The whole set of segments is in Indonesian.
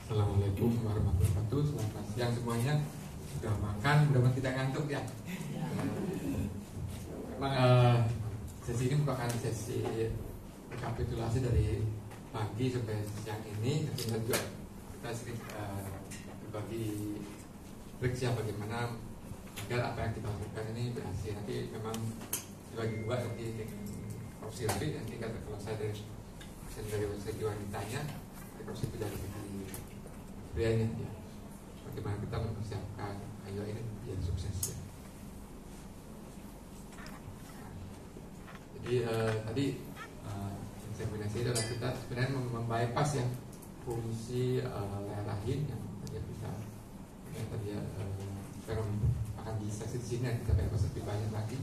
Assalamualaikum warahmatullahi wabarakatuh. Selamat siang semuanya. Sudah makan, mudah-mudahan tidak ngantuk ya. Memang sesi ini merupakan sesi rekapitulasi dari pagi sampai siang ini. Tentunya juga kita sedikit berbagi trik bagaimana agar apa yang kita lakukan ini berhasil. Nanti memang dibagi dua nanti dengan Prof. Silvi. Nanti kalau saya dari segi wanitanya, Prof. Silvi dari segi prianya ya. Bagaimana kita mempersiapkan ayo ini biar sukses ya. Jadi tadi inseminasi adalah kita sebenarnya membypass ya fungsi leher rahim yang tadi bisa akan bisa di sini kita bypass lebih banyak lagi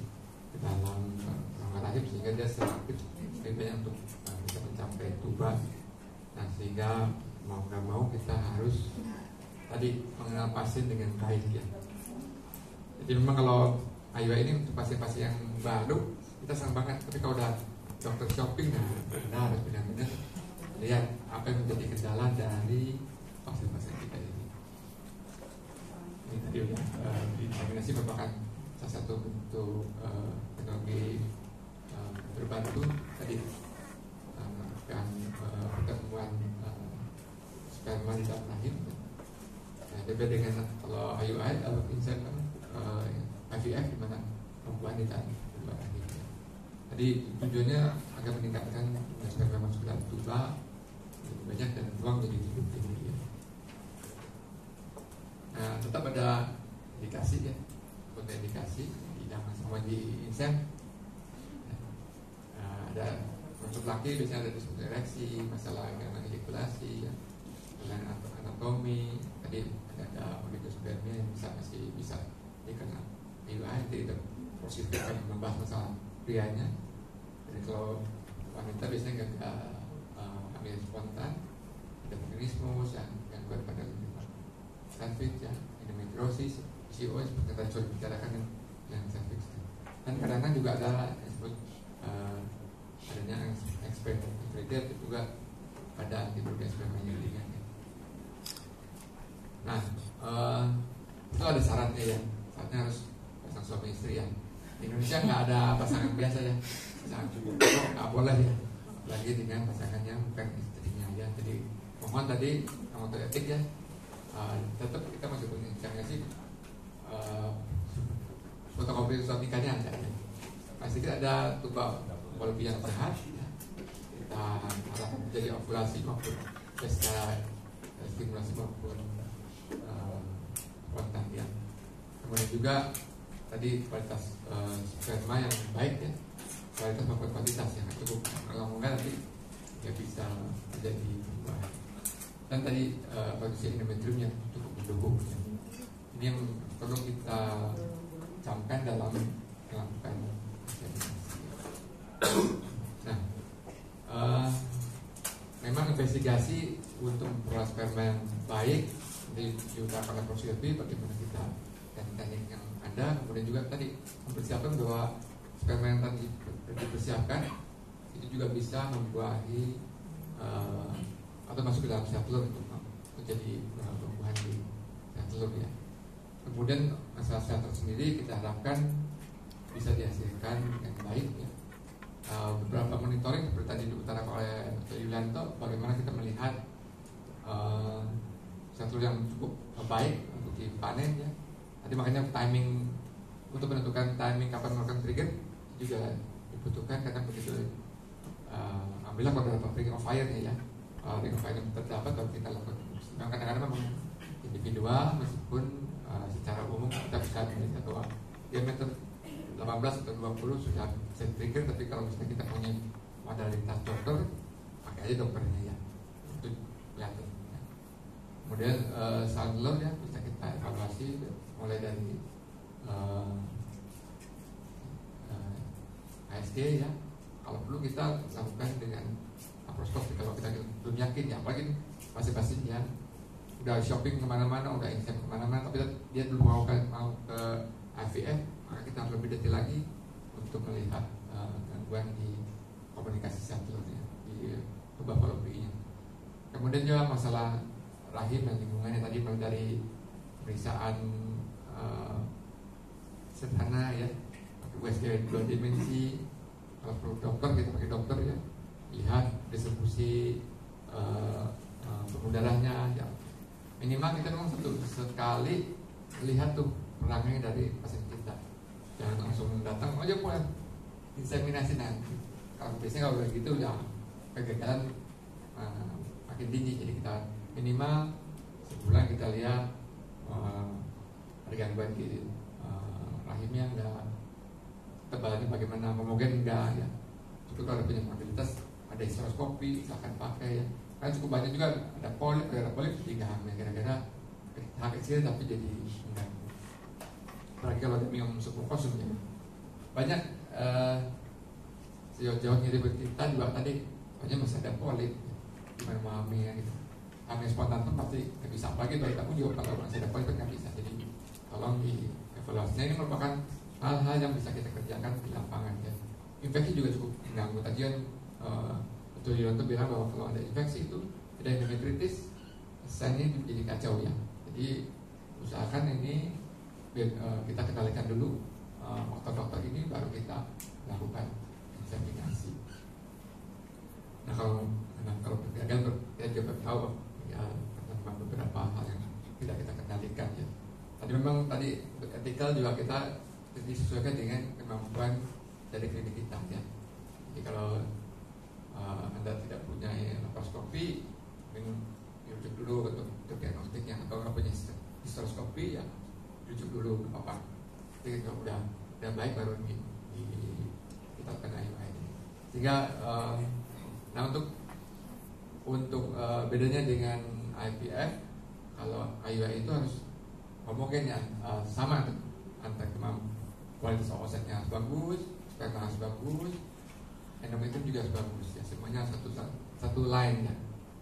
ke dalam rongga rahim sehingga dia selektif lebih banyak untuk bisa mencapai tuba. Nah sehingga mau nggak mau kita harus tadi mengenal pasien dengan baik ya. Jadi memang kalau IUI ini untuk pasien-pasien yang baru kita senang banget, tapi kalau udah dokter shopping nah benar-benar lihat apa yang menjadi kendala dari pasien-pasien kita ini. Ini tadi udah inseminasi merupakan salah satu bentuk teknologi terbantu tadi melakukan pertemuan sperma di dalam rahim. Nah, beda dengan kalau IUI atau IVF di mana perempuan di dalam rahim. Jadi tujuannya agar meningkatkan sperma masuk ke dalam tuba lebih banyak dan ruang jadi lebih tinggi. Nah, tetap ada indikasi ya, kontraindikasi di dalam sama di insen. Ada untuk laki biasanya ada disfungsi ereksi, masalah karena ejakulasi, ya. Dengan anatomi tadi ada oligospermia yang masih bisa dikenal IUI. Nanti proses akan membahas masalah prianya. Jadi kalau wanita biasanya nggak ada hamil spontan, ada vaginismus yang gangguan pada cervix ya, endometriosis, PCOS seperti tadi sudah dibicarakan yang cervix. Dan kadang-kadang juga ada yang disebut adanya expected juga pada antibodi sperma yang ringan. Nah, itu ada syaratnya ya. Syaratnya harus pasang suami istri ya. Di Indonesia nggak ada pasangan biasa ya. Pasangan cukup nggak boleh ya. Lagi dengan pasangan yang bukan istrinya ya. Jadi mohon tadi untuk etik ya. Tetap kita masih punya inisiasi fotokopi surat nikahnya ada ya. Pasti kita ada tuba lebih yang sehat ya. Kita harap menjadi ovulasi maupun pesta stimulasi maupun kontak ya. Kemudian juga tadi kualitas sperma yang baik ya, kualitas maupun kuantitas yang cukup. Kalau enggak nanti ya bisa menjadi perubahan. Dan tadi produksi endometrium yang cukup mendukung ya. Ini yang perlu kita camkan dalam melakukan inseminasi. Nah, memang investigasi untuk memperoleh sperma yang baik diutarakan oleh Prof. Silvi bagaimana kita teknik yang ada, kemudian juga tadi mempersiapkan bahwa sperma yang tadi dipersiapkan itu juga bisa membuahi atau masuk ke dalam sel telur untuk menjadi pembuahan di sel telur ya. Kemudian masalah sel telur sendiri kita harapkan bisa dihasilkan dengan baik ya. Beberapa monitoring seperti tadi diutarakan oleh Dr. Yulianto, bagaimana kita melihat satu yang cukup baik untuk dipanen ya. Tadi makanya timing untuk menentukan timing kapan melakukan trigger juga dibutuhkan karena begitu ambillah beberapa ring of fire-nya ya. Ring of fire yang terdapat baru kita lakukan. Nah, kadang-kadang memang individual meskipun secara umum kita bisa melihat bahwa diameter 18 atau 20 sudah bisa trigger, tapi kalau misalnya kita punya modalitas dokter pakai aja dokternya ya. Itu kelihatan. Kemudian sel telur ya bisa kita evaluasi mulai dari ASG ya. Kalau perlu kita lakukan dengan laparoskopi kalau kita belum yakin ya, apalagi pasien-pasien yang udah shopping kemana-mana, udah insert kemana-mana, tapi dia belum mau ke IVF, maka kita harus lebih detail lagi untuk melihat gangguan di komunikasi sel telurnya, di tuba fallopiannya. Kemudian juga masalah rahim dan lingkungannya tadi, mulai dari pemeriksaan sederhana ya, pakai USG 2 dimensi, kalau perlu dokter kita pakai dokter ya, lihat distribusi pembuluh darahnya ya, minimal kita memang sekali lihat tuh perangnya dari pasien kita, jangan langsung datang aja boleh inseminasi nanti. Kalau biasanya kalau begitu ya kegagalan makin tinggi. Jadi kita minimal sebulan kita lihat ada gangguan di rahimnya enggak, tebalannya bagaimana, homogen enggak ya. Itu kalau ada penyakit ada histeroskopi silahkan pakai ya. Kan cukup banyak juga ada polip sehingga hamil gara-gara hak kecil tapi jadi enggak. Apalagi kalau ada minum submucosum ya. Banyak sejauh-jauh mirip kita juga tadi, pokoknya masih ada polip gimana mau hamil gitu. Hamil spontan pun pasti nggak bisa, apalagi bagi kamu juga kalau masih ada polip nggak bisa. Jadi tolong dievaluasinya, ini merupakan hal-hal yang bisa kita kerjakan di lapangan ya. Infeksi juga cukup mengganggu. Tadi kan Dr. Yuranto bilang bahwa kalau ada infeksi itu tidak endometritis, kesannya jadi kacau ya. Jadi usahakan ini kita kendalikan dulu faktor-faktor ini, baru kita lakukan inseminasi. Nah kalau gagal kita juga tahu ya, beberapa hal yang tidak kita kendalikan ya. Tadi memang etikal juga kita disesuaikan dengan kemampuan dari klinik kita ya. Jadi kalau Anda tidak punya laparoskopi, mungkin dirujuk dulu untuk diagnostiknya, atau nggak punya histeroskopi ya dirujuk dulu ke papa. Jadi kalau udah baik baru kita kena IUI. Sehingga nah untuk bedanya dengan IVF, kalau IUI itu harus homogen ya, sama antara kualitas oosetnya harus bagus, sperma harus bagus, endometrium juga harus bagus ya, semuanya satu line ya.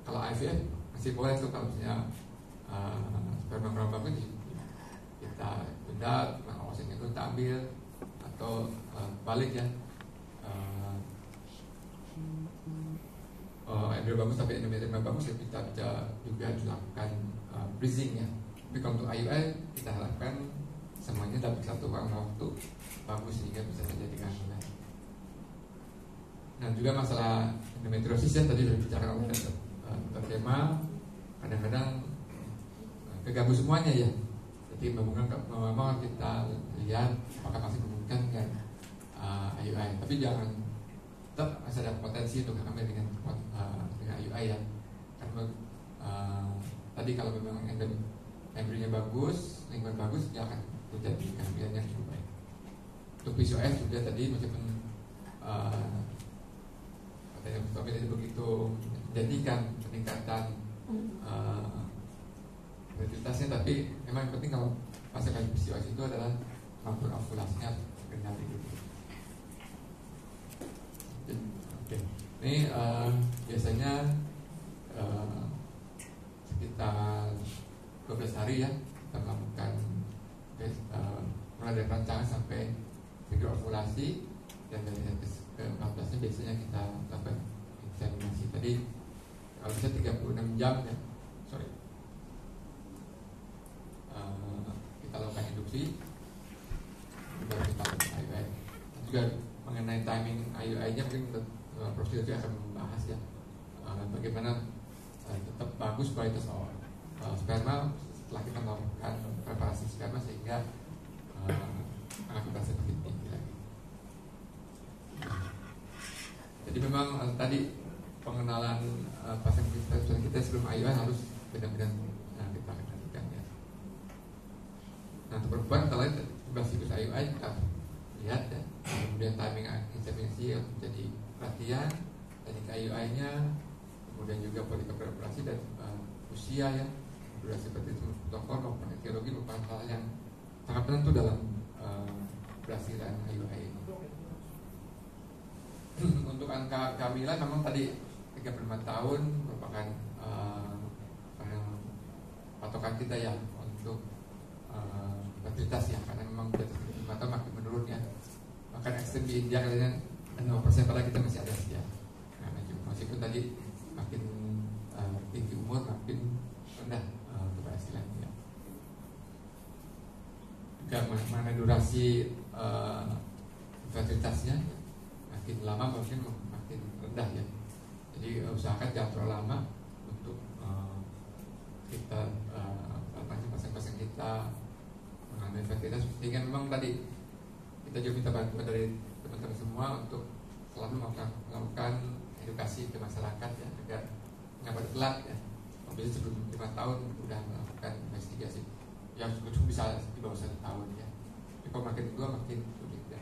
Kalau IVF masih boleh tuh kalau misalnya sperma kurang bagus kita benda, oosetnya itu kita ambil, atau balik ya, embryo bagus tapi endometrium bagus ya, kita bisa juga dilakukan breeding ya. Tapi kalau untuk IUI kita harapkan semuanya dapat satu waktu bagus sehingga bisa terjadi kehamilan. Dan juga masalah endometriosis ya, tadi sudah bicara oleh Dr. Kemal, kadang-kadang keganggu semuanya ya. Jadi memang kita lihat apakah masih memungkinkan dengan IUI, tapi jangan, tetap masih ada potensi untuk hamil dengan IUI ya. Karena tadi kalau memang embryonya bagus, lingkungan bagus, dia akan terjadi kehamilan yang cukup baik. Untuk PCOS juga tadi meskipun katanya suami tadi begitu menjadikan peningkatan fertilitasnya, tapi memang yang penting kalau pasangan PCOS itu adalah kemampuan ovulasinya terkendali dulu. Oke. Ini biasanya sekitar 12 hari ya kita melakukan mulai dari rancangan sampai figure ovulasi, dan dari hari ke-14 nya biasanya kita lakukan inseminasi. Tadi kalau bisa 36 jam ya, kita lakukan induksi, baru kita lakukan IUI. Juga mengenai timing IUI-nya mungkin prosedur akan membahas ya bagaimana tetap bagus kualitas sperma setelah kita melakukan preparasi sperma sehingga mengakibatkan semakin tinggi lagi. Jadi memang tadi pengenalan pasien kita sebelum IUI harus benar-benar kita kendalikan ya. Nah untuk perempuan kalau siklus IUI kita lihat ya, kemudian timing inseminasi menjadi perhatian, teknik IUI-nya, kemudian juga politika beroperasi dan usia ya, durasi seperti itu, protokol maupun etiologi merupakan hal yang sangat penentu dalam keberhasilan IUI ini. Untuk angka kehamilan memang tadi 35 tahun merupakan patokan kita ya untuk fertilitas ya, karena memang di atas 35 tahun makin menurun ya. Bahkan ekstrem di India katanya 0%, padahal kita masih ada ya. Nah, meskipun tadi makin tinggi umur makin rendah juga mengenai durasi fertilitasnya, makin lama makin rendah ya. Jadi usahakan jangan terlalu lama untuk kita pasang-pasang kita mengambil fertilitas. Sehingga memang tadi kita juga minta bantuan dari teman-teman semua untuk selalu melakukan edukasi ke masyarakat ya, agar nggak telat ya. Mungkin sebelum 5 tahun udah melakukan investigasi yang cukup bisa di bawah 1 tahun ya. Tapi kalau makin tua makin sulit ya.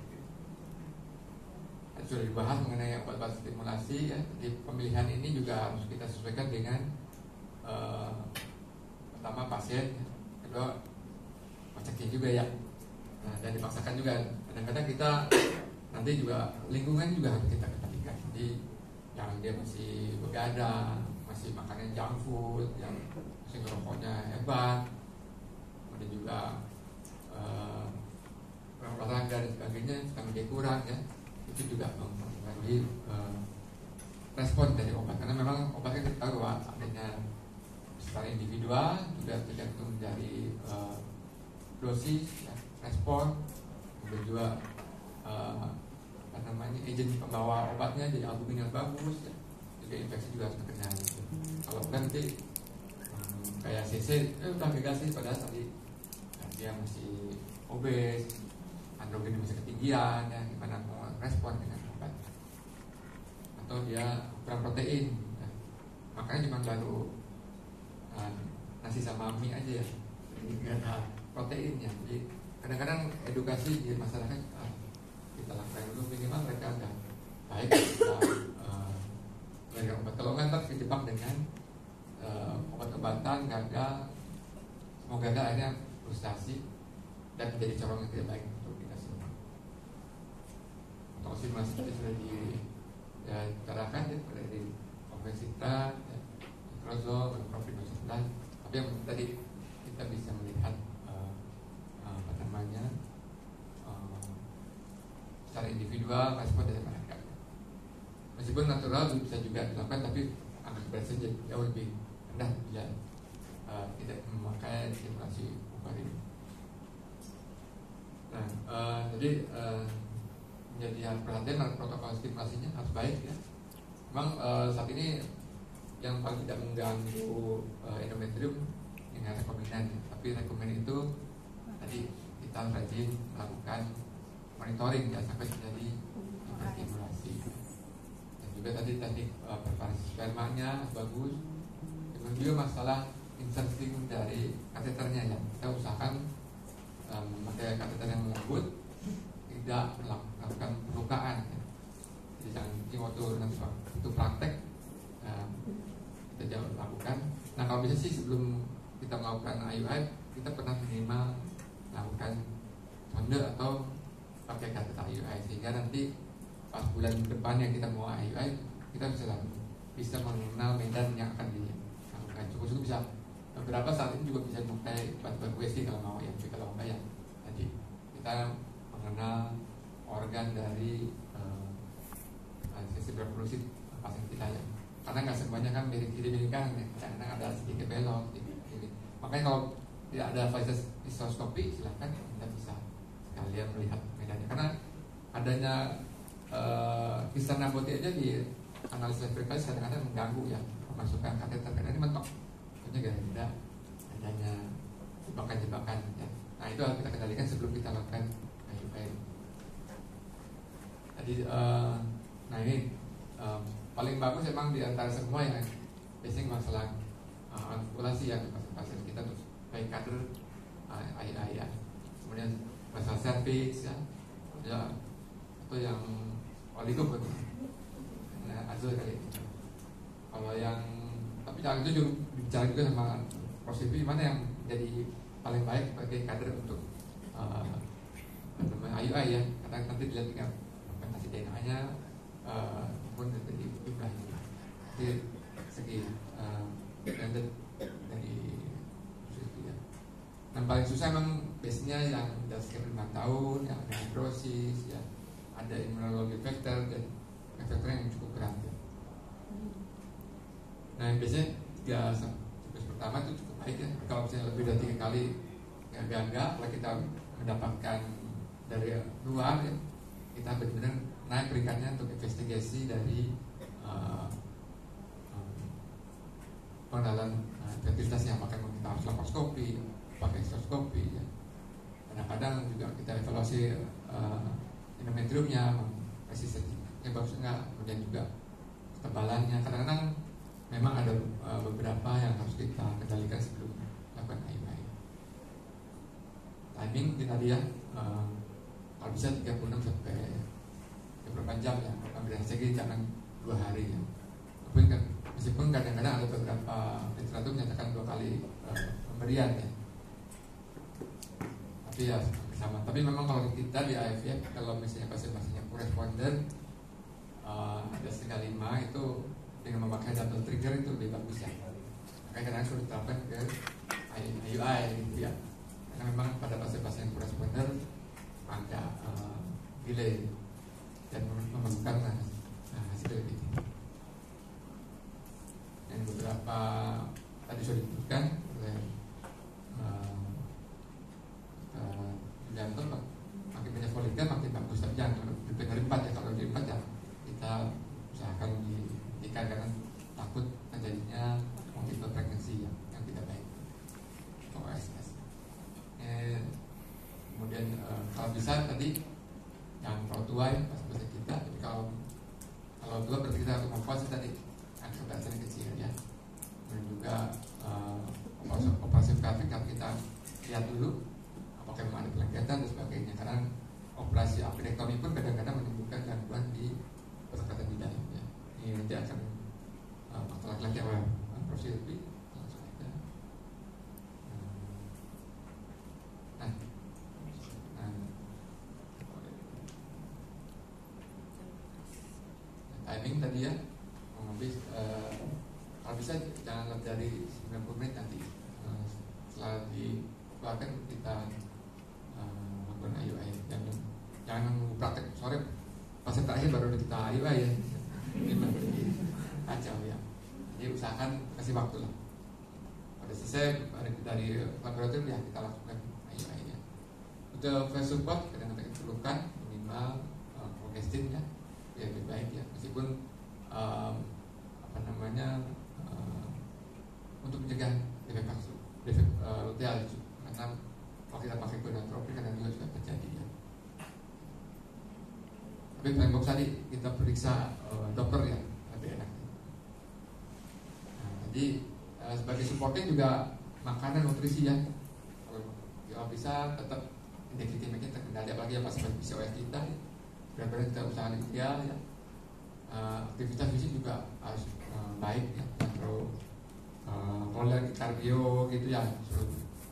Sudah dibahas mengenai obat-obat stimulasi ya. Jadi pemilihan ini juga harus kita sesuaikan dengan pertama pasien, kedua pajaknya juga ya. Nah, dan dipaksakan juga. Kadang-kadang kita nanti juga lingkungan juga harus kita kendalikan. Jadi yang dia masih begadang, masih makannya junk food, yang masih ngerokoknya hebat, kemudian juga olahraga dan sebagainya, vitamin D kurang ya, itu juga mempengaruhi respon dari obat. Karena memang obatnya kita tahu bahwa adanya secara individual juga tergantung dari dosis, ya, respon, kemudian juga agen pembawa obatnya, jadi albumin yang bagus ya. Juga infeksi juga harus terkendali gitu. Kalau bukan nanti kayak CC udah gagal sih, padahal tadi dia masih obes, androgen masih ketinggian ya, gimana mau respon dengan obat. Atau dia kurang protein ya. Makanya cuma baru nasi sama mie aja ya, jadi nggak ada proteinnya. Jadi kadang-kadang edukasi di masyarakat kita lakukan dulu, minimal mereka udah baik kita memberikan obat. Kalau nggak ntar dijebak dengan obat-obatan gagal, semua gagal akhirnya frustasi dan menjadi corong yang tidak baik untuk kita semua. Untuk simulasi kita sudah dibicarakan ya, mulai dari obesitas, nitrozol, profil 19. Tapi yang tadi kita bisa melihat secara individual respon dari mereka. Meskipun natural bisa juga dilakukan, tapi angka keberhasilan jauh lebih rendah bila tidak memakai stimulasi obat ini. Nah, jadi menjadi hal perhatian protokol stimulasinya harus baik ya. Memang saat ini yang paling tidak mengganggu endometrium dengan rekomendan, tapi rekomen itu tadi kita rajin melakukan monitoring ya sampai terjadi hiperstimulasi. Dan juga tadi teknik preparasi spermanya bagus. Kemudian juga masalah inserting dari kateternya ya. Kita usahakan memakai kateter yang lembut, tidak melakukan perlukaan ya. Jadi jangan waktu nanti itu praktek kita jangan lakukan. Nah kalau bisa sih sebelum kita melakukan IUI kita pernah minimal melakukan sonde atau pakai kateter IUI, sehingga nanti pas bulan depan yang kita mau IUI kita bisa mengenal medan yang akan dilakukan. Cukup bisa beberapa saat ini juga bisa memakai batu USG kalau mau ya, tapi kalau enggak ya tadi kita mengenal organ dari sisi reproduksi pasien kita ya. Karena nggak semuanya kan miring kiri miring kanan ya, kadang-kadang ada sedikit belok sedikit kiri. Makanya kalau tidak ada histoskopi silahkan kita bisa sekalian melihat medannya, karena adanya kisah naboti aja di analisis frekuensi kadang-kadang mengganggu ya pemasukan kateter, karena ini mentok punya gara-gara adanya jebakan-jebakan ya. Nah itu harus kita kendalikan sebelum kita lakukan IUI. Jadi nah ini paling bagus emang di antara semua yang biasanya masalah artikulasi ya pasien kita tuh baik kader IUI ya. Kemudian masalah cervix ya, atau yang oligo pun azul kali. Kalau yang tapi jangan itu juga bicara juga sama positif mana yang jadi paling baik sebagai kader untuk IUI ya. Karena nanti dilihat dengan kompensasi DNA-nya pun dari jumlahnya. Jadi segi branded dari itu ya. Yang paling susah memang biasanya yang sudah sekitar 5 tahun, yang ada fibrosis, ya, ada imunologi faktor dan faktor yang cukup berat. Ya. Nah biasanya 3 siklus pertama itu cukup baik ya. Kalau misalnya lebih dari 3 kali gagal, kalau kita mendapatkan dari luar ya, kita benar-benar naik peringkatnya untuk investigasi dari pengenalan fertilitasnya, apakah kita harus laparoskopi, pakai histeroskopi ya. Kadang-kadang juga kita evaluasi endometriumnya, resistensinya bagus enggak, kemudian juga ketebalannya. Kadang-kadang memang ada beberapa yang harus kita kendalikan sebelum melakukan IUI. Timing tadi ya, kalau bisa 36 sampai 24 jam ya, ambil HCG jangan 2 hari ya. Meskipun kadang-kadang ada beberapa literatur menyatakan 2 kali pemberian ya. Tapi ya sama. Tapi memang kalau kita di IVF, kalau misalnya pasien-pasiennya responder ada 1/5 itu dengan memakai double trigger itu lebih bagus ya. Makanya kadang sudah diterapkan ke IUI gitu ya. Karena memang pada pasien-pasien responder agak delay dan memerlukan hasil lebih tinggi. Dan beberapa tadi sudah disebutkan oleh Jantung, makin banyak folikel makin bagus, tapi jangan lebih dari 4 ya. Kalau dari 4 ya kita usahakan dihentikan karena takut terjadinya multiple pregnancy yang tidak baik atau OSS. Kemudian kalau bisa tadi yang terlalu tua ya pas kita, tapi kalau tua berarti kita harus memfasilitasi tadi keberatan kecil ya. Dan juga operasi grafik kita lihat dulu apakah memang ada pelengketan dan sebagainya, karena operasi apendektomi pun kadang-kadang menimbulkan gangguan di persekatan di dalam ya. Ini nanti akan faktor laki-laki yang prosedur langsung aja. Timing tadi ya, kalau bisa jangan lebih dari 90 menit nanti setelah dikeluarkan kita lakukan IUI. Jangan nunggu praktek sore pasien terakhir baru kita IUI ya. Ini lebih kacau ya. Jadi usahakan kasih waktu lah. Pada selesai dari laboratorium ya kita lakukan IUI ya. Untuk first support kadang-kadang diperlukan minimal progestin ya, lebih baik ya. Meskipun untuk mencegah defek luteal, karena kalau kita pakai gonadotropin kadang juga sudah terjadi ya. Tapi paling bagus tadi kita periksa dokter ya, lebih enak. Jadi sebagai supportnya juga makanan, nutrisi ya. Kalau bisa tetap indeks glikemiknya terkendali, apalagi yang pasien PCOS kita, benar-benar kita usahakan ideal ya. Aktivitas fisik juga harus baik ya, terus kalau lagi kardio gitu ya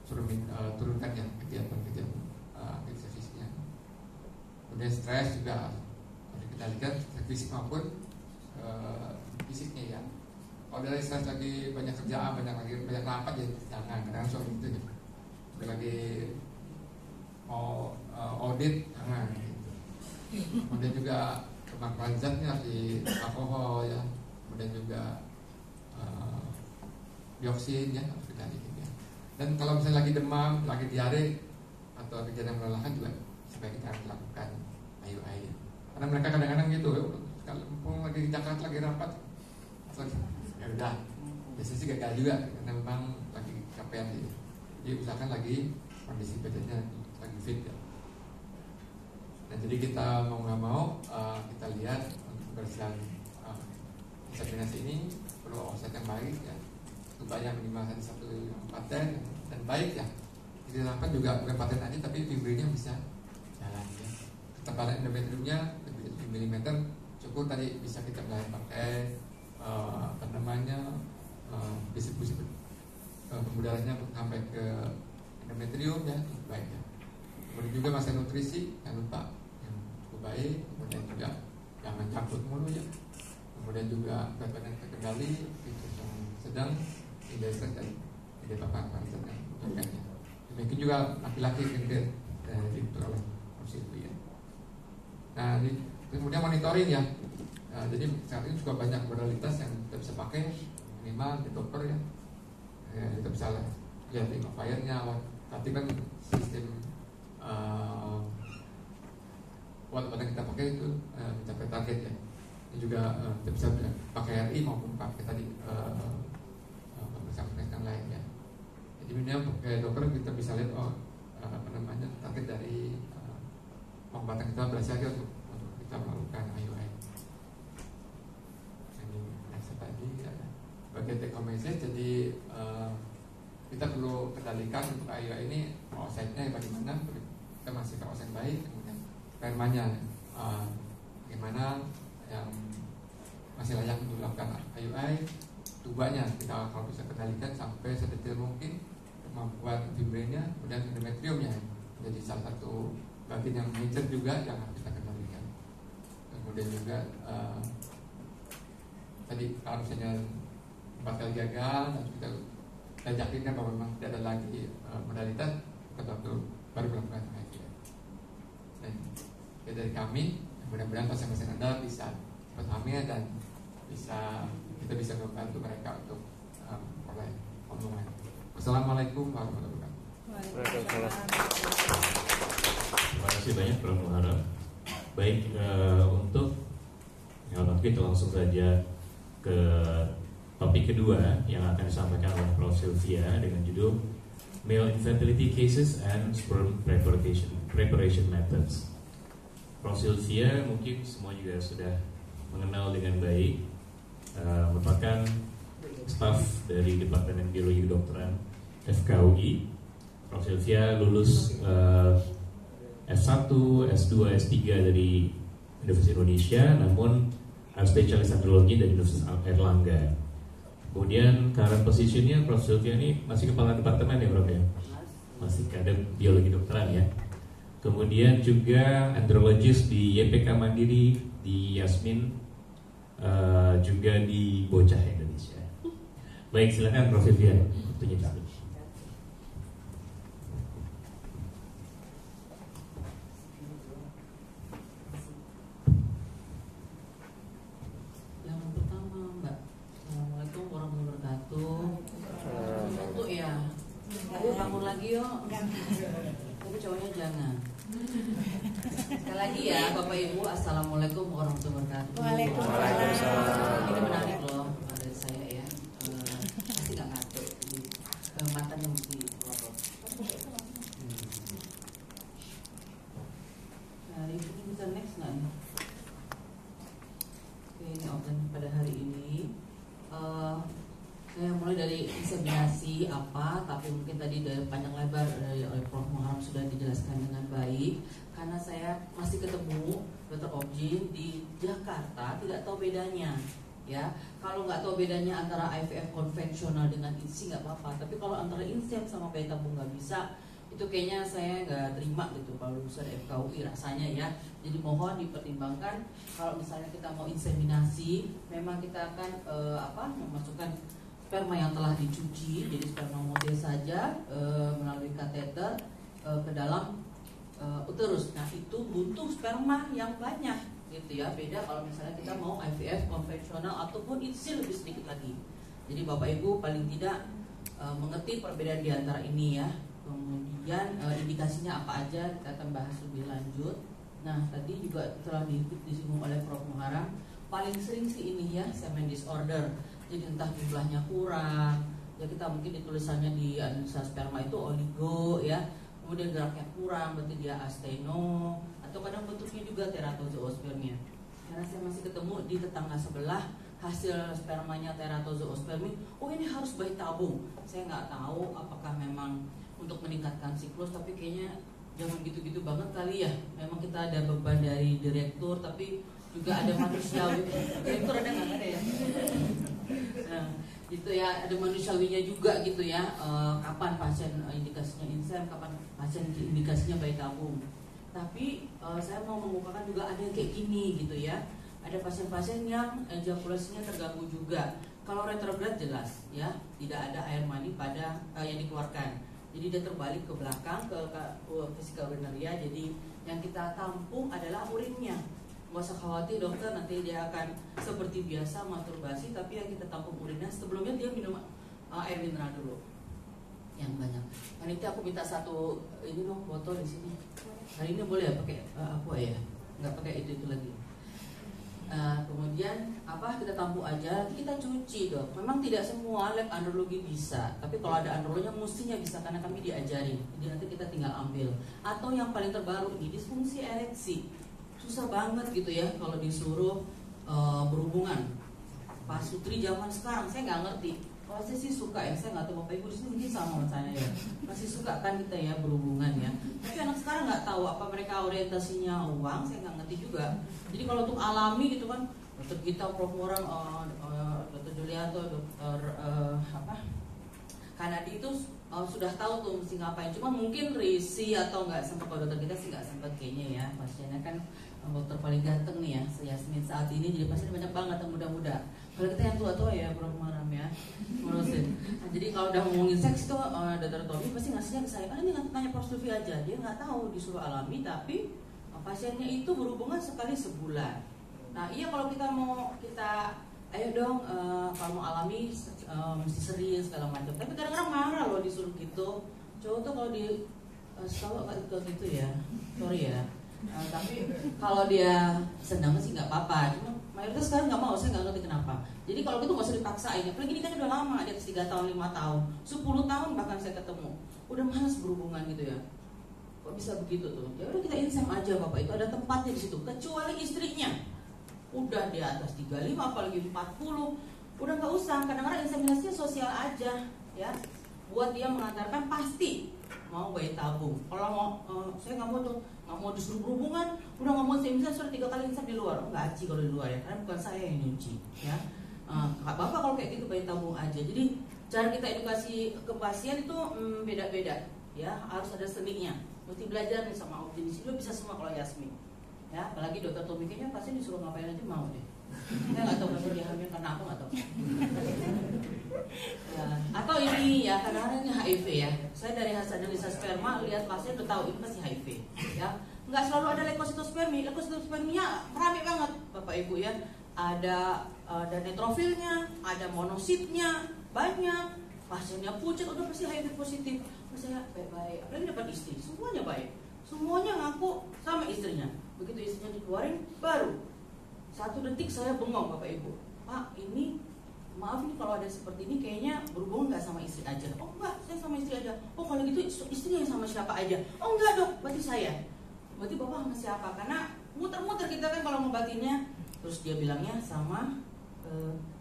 suruh turunkan ya kegiatan aktivitas fisiknya. Kemudian stres juga harus kita lihat fisik maupun fisiknya ya. Kalau dari stres lagi banyak kerjaan, banyak rapat ya jangan, kadang soal itu ya. Lagi mau audit jangan gitu. Kemudian juga pemakaian zatnya di alkohol ya, kemudian juga dioksin ya harus kita lihat ya. Dan kalau misalnya lagi demam, lagi diare atau kejadian melelahkan juga sebaiknya kita lakukan IUI ya. Karena mereka kadang-kadang gitu, kalau lagi di Jakarta lagi rapat, ya udah biasanya sih gagal juga karena memang lagi kecapean gitu. Jadi usahakan lagi kondisi badannya lagi fit ya. Nah jadi kita mau nggak mau kita lihat untuk kebersihan inseminasi ini perlu offset yang baik ya, supaya minimal 1 paten dan baik ya. Jadi sampai juga bukan paten aja tapi fibrinya bisa jalan ya. Ketebalan endometriumnya lebih dari 7 mm cukup, tadi bisa kita mulai pakai distribusi pembudarannya sampai ke endometrium ya, baik ya. Kemudian juga masalah nutrisi jangan lupa yang cukup baik, kemudian juga jangan campur mulu ya. Kemudian juga berat badan terkendali, fitur yang sedang, tidak stres dan tidak apa-apa ya. Demikian juga laki-laki yang diatur oleh prosedur ya. Nah, kemudian monitoring ya. Jadi saat ini juga banyak modalitas yang kita bisa pakai, minimal di dokter ya. Kita bisa lihat link of fire-nya, tapi kan sistem obat-obat yang kita pakai itu mencapai target ya. Ini juga kita bisa pakai RI maupun pakai tadi pemeriksaan lain ya. Jadi sebenarnya pakai dokter kita bisa lihat target dari obat yang kita berhasil untuk kita melakukan IUI. Ini next tadi ya. Bagian take home message, jadi kita perlu kendalikan untuk IUI ini offsetnya bagaimana, kita masih ke offset baik, kemudian permanya bagaimana yang masih layak untuk dilakukan IUI, tubanya kita kalau bisa kendalikan sampai sedetail mungkin, kemampuan fibrinnya, kemudian endometriumnya jadi salah satu bagian yang major juga yang harus kita kendalikan. Kemudian juga tadi kalau misalnya 4 kali gagal dan kita yakinkan bahwa memang tidak ada lagi modalitas, kita baru melakukan IUI. Dan ya, dari kami mudah-mudahan pasien-pasien Anda bisa cepat hamil dan kita bisa membantu mereka untuk oleh omongan. Wassalamualaikum warahmatullahi wabarakatuh. Terima kasih banyak Prof. Muharram. Baik, untuk kita langsung saja ke topik kedua yang akan disampaikan oleh Prof. Sylvia dengan judul Male Infertility Cases and Sperm Preparation Methods. Prof. Sylvia mungkin semua juga sudah mengenal dengan baik, merupakan staf dari Departemen Biologi Kedokteran FKUI. Prof. Sylvia lulus S1, S2, S3 dari Universitas Indonesia, namun spesialis andrologi dari Universitas Airlangga. Kemudian current positionnya Prof. Sylvia ini masih kepala departemen ya Prof ya? Masih kadang biologi dokteran ya. Kemudian juga andrologis di YPK Mandiri, di Yasmin, juga di Bocah Indonesia. Baik, silakan Prof. Sylvia, waktunya dulu. Bangun lagi yuk. Tapi cowoknya jangan. Sekali lagi ya Bapak Ibu, assalamualaikum warahmatullahi wabarakatuh. Waalaikumsalam. Ini menarik loh dari saya ya. Pasti nggak ngantuk. Jadi matanya mesti ngobrol. Nah ini bisa next nggak nih? Oke, ini open pada hari ini. Saya mulai dari inseminasi apa, tapi mungkin tadi dari panjang lebar dari oleh Prof. Muharram sudah dijelaskan dengan baik. Karena saya masih ketemu Dr. Objin di Jakarta, tidak tahu bedanya. Ya, kalau nggak tahu bedanya antara IVF konvensional dengan INSI nggak apa-apa. Tapi kalau antara INSEM sama bayi tabung nggak bisa, itu kayaknya saya nggak terima gitu kalau lulusan FKUI rasanya ya. Jadi mohon dipertimbangkan kalau misalnya kita mau inseminasi, memang kita akan memasukkan sperma yang telah dicuci, jadi sperma murni saja melalui kateter ke dalam uterus. Nah itu butuh sperma yang banyak, gitu ya. Beda kalau misalnya kita mau IVF konvensional ataupun INSI lebih sedikit lagi. Jadi Bapak Ibu paling tidak mengerti perbedaan di antara ini ya. Kemudian indikasinya apa aja kita akan bahas lebih lanjut. Nah tadi juga telah disinggung oleh Prof. Muharram, paling sering sih ini ya semen disorder. Jadi entah jumlahnya kurang, ya kita mungkin di tulisannya di analisa sperma itu oligo ya, kemudian geraknya kurang, berarti dia asteno, atau kadang bentuknya juga teratozoospermia. Karena saya masih ketemu di tetangga sebelah hasil spermanya teratozoospermia, oh ini harus bayi tabung. Saya nggak tahu apakah memang untuk meningkatkan siklus, tapi kayaknya jangan gitu-gitu banget kali ya. Memang kita ada beban dari direktur, tapi juga ada manusiawi. Direktur ada nggak ada ya? Nah, gitu ya, ada manusiawinya juga gitu ya. Kapan pasien indikasinya INSEM, kapan pasien indikasinya bayi tabung. Tapi saya mau mengukakan juga ada yang kayak gini gitu ya. Ada pasien-pasien yang ejakulasinya terganggu juga. Kalau retrograd jelas ya, tidak ada air mani pada yang dikeluarkan. Jadi dia terbalik ke belakang ke vesica urinaria. Jadi yang kita tampung adalah urinnya. Nggak usah khawatir dokter, nanti dia akan seperti biasa masturbasi, tapi yang kita tampung urinnya sebelumnya dia minum air mineral dulu. yang banyak. Nanti aku minta satu ini dong botol di sini. Hari ini boleh ya pakai aqua ya, nggak pakai itu lagi. Kemudian kita tampung aja, kita cuci dong. Memang tidak semua lab andrologi bisa, tapi kalau ada androloginya mestinya bisa karena kami diajarin. Jadi nanti kita tinggal ambil. Atau yang paling terbaru ini disfungsi ereksi, susah banget gitu ya kalau disuruh berhubungan. Pak Sutri zaman sekarang saya nggak ngerti. Kalau saya sih suka ya, saya nggak tahu Bapak Ibu di sini mungkin sama saya ya, masih suka kan kita ya berhubungan ya. Tapi anak sekarang nggak tahu apa mereka orientasinya uang, saya nggak ngerti juga. Jadi kalau untuk alami gitu kan, dokter kita, Prof Moran, dokter Julianto, dokter Kanadi itu sudah tahu tuh mesti ngapain. Cuma mungkin Risi atau nggak sempat, kalau dokter kita sih nggak sempat kayaknya ya. Pasiennya kan dokter paling ganteng nih ya, Yasmin saat ini, jadi pasien banyak banget yang muda-muda. Kalau kita yang tua-tua ya Prof Maram ya, ngurusin. Nah, jadi kalau udah ngomongin seks itu Dr. Tommy pasti ngasihnya ke saya. Ini nanya Prof Sylvia aja, dia nggak tahu disuruh alami, tapi pasiennya itu berhubungan sekali sebulan. Nah iya kalau kita mau ayo dong kalau mau alami mesti serius segala macam. Tapi kadang-kadang marah loh disuruh gitu. Cowok tuh kalau di setahu agak gitu ya, sorry ya. Tapi kalau dia senang sih nggak apa-apa. Cuma mayoritas sekarang nggak mau, saya nggak ngerti kenapa. Jadi kalau gitu nggak usah dipaksain. Apalagi ini kan udah lama, di atas 3 tahun, 5 tahun, 10 tahun bahkan saya ketemu. Udah malas berhubungan gitu ya. Kok bisa begitu tuh? Ya udah kita insem aja Bapak, itu ada tempatnya di situ. Kecuali istrinya udah di atas 35 apalagi 40, udah nggak usah. Kadang-kadang inseminasinya sosial aja ya. Buat dia mengantarkan pasti mau bayi tabung. Kalau mau saya nggak mau tuh, nggak mau disuruh berhubungan, udah nggak mau inseminasi sudah 3 kali insem di luar. Nggak aci kalau di luar ya, karena bukan saya yang nyuci ya. Bapak kalau kayak gitu bayi tabung aja. Jadi cara kita edukasi ke pasien itu beda-beda ya, harus ada seninya. Mesti belajar nih sama Om Jenis, lo bisa semua kalau Yasmin ya, apalagi dokter Tommy kayaknya pasien disuruh ngapain aja mau deh. Saya nggak tahu kenapa dia hamil karena apa, nggak tahu ya. Atau ini ya, kadang-kadang ini HIV ya. Saya dari hasil analisa sperma lihat pasien udah tahu ini pasti HIV ya. Nggak selalu ada leukositospermi, leukositosperminya rame banget Bapak Ibu ya. Ada neutrofilnya, ada monositnya banyak, pasiennya pucat udah pasti HIV positif. Saya baik-baik, apalagi dapat istri, semuanya baik, semuanya ngaku sama istrinya. Begitu istrinya dikeluarin, baru 1 detik saya bengong Bapak Ibu. Pak, ini maaf nih kalau ada seperti ini kayaknya berhubungan nggak sama istri aja. Oh enggak, saya sama istri aja. Oh kalau gitu istrinya yang sama siapa aja. Oh enggak dok, berarti saya. Berarti Bapak sama siapa? Karena muter-muter kita kan kalau ngobatinnya. Terus dia bilangnya sama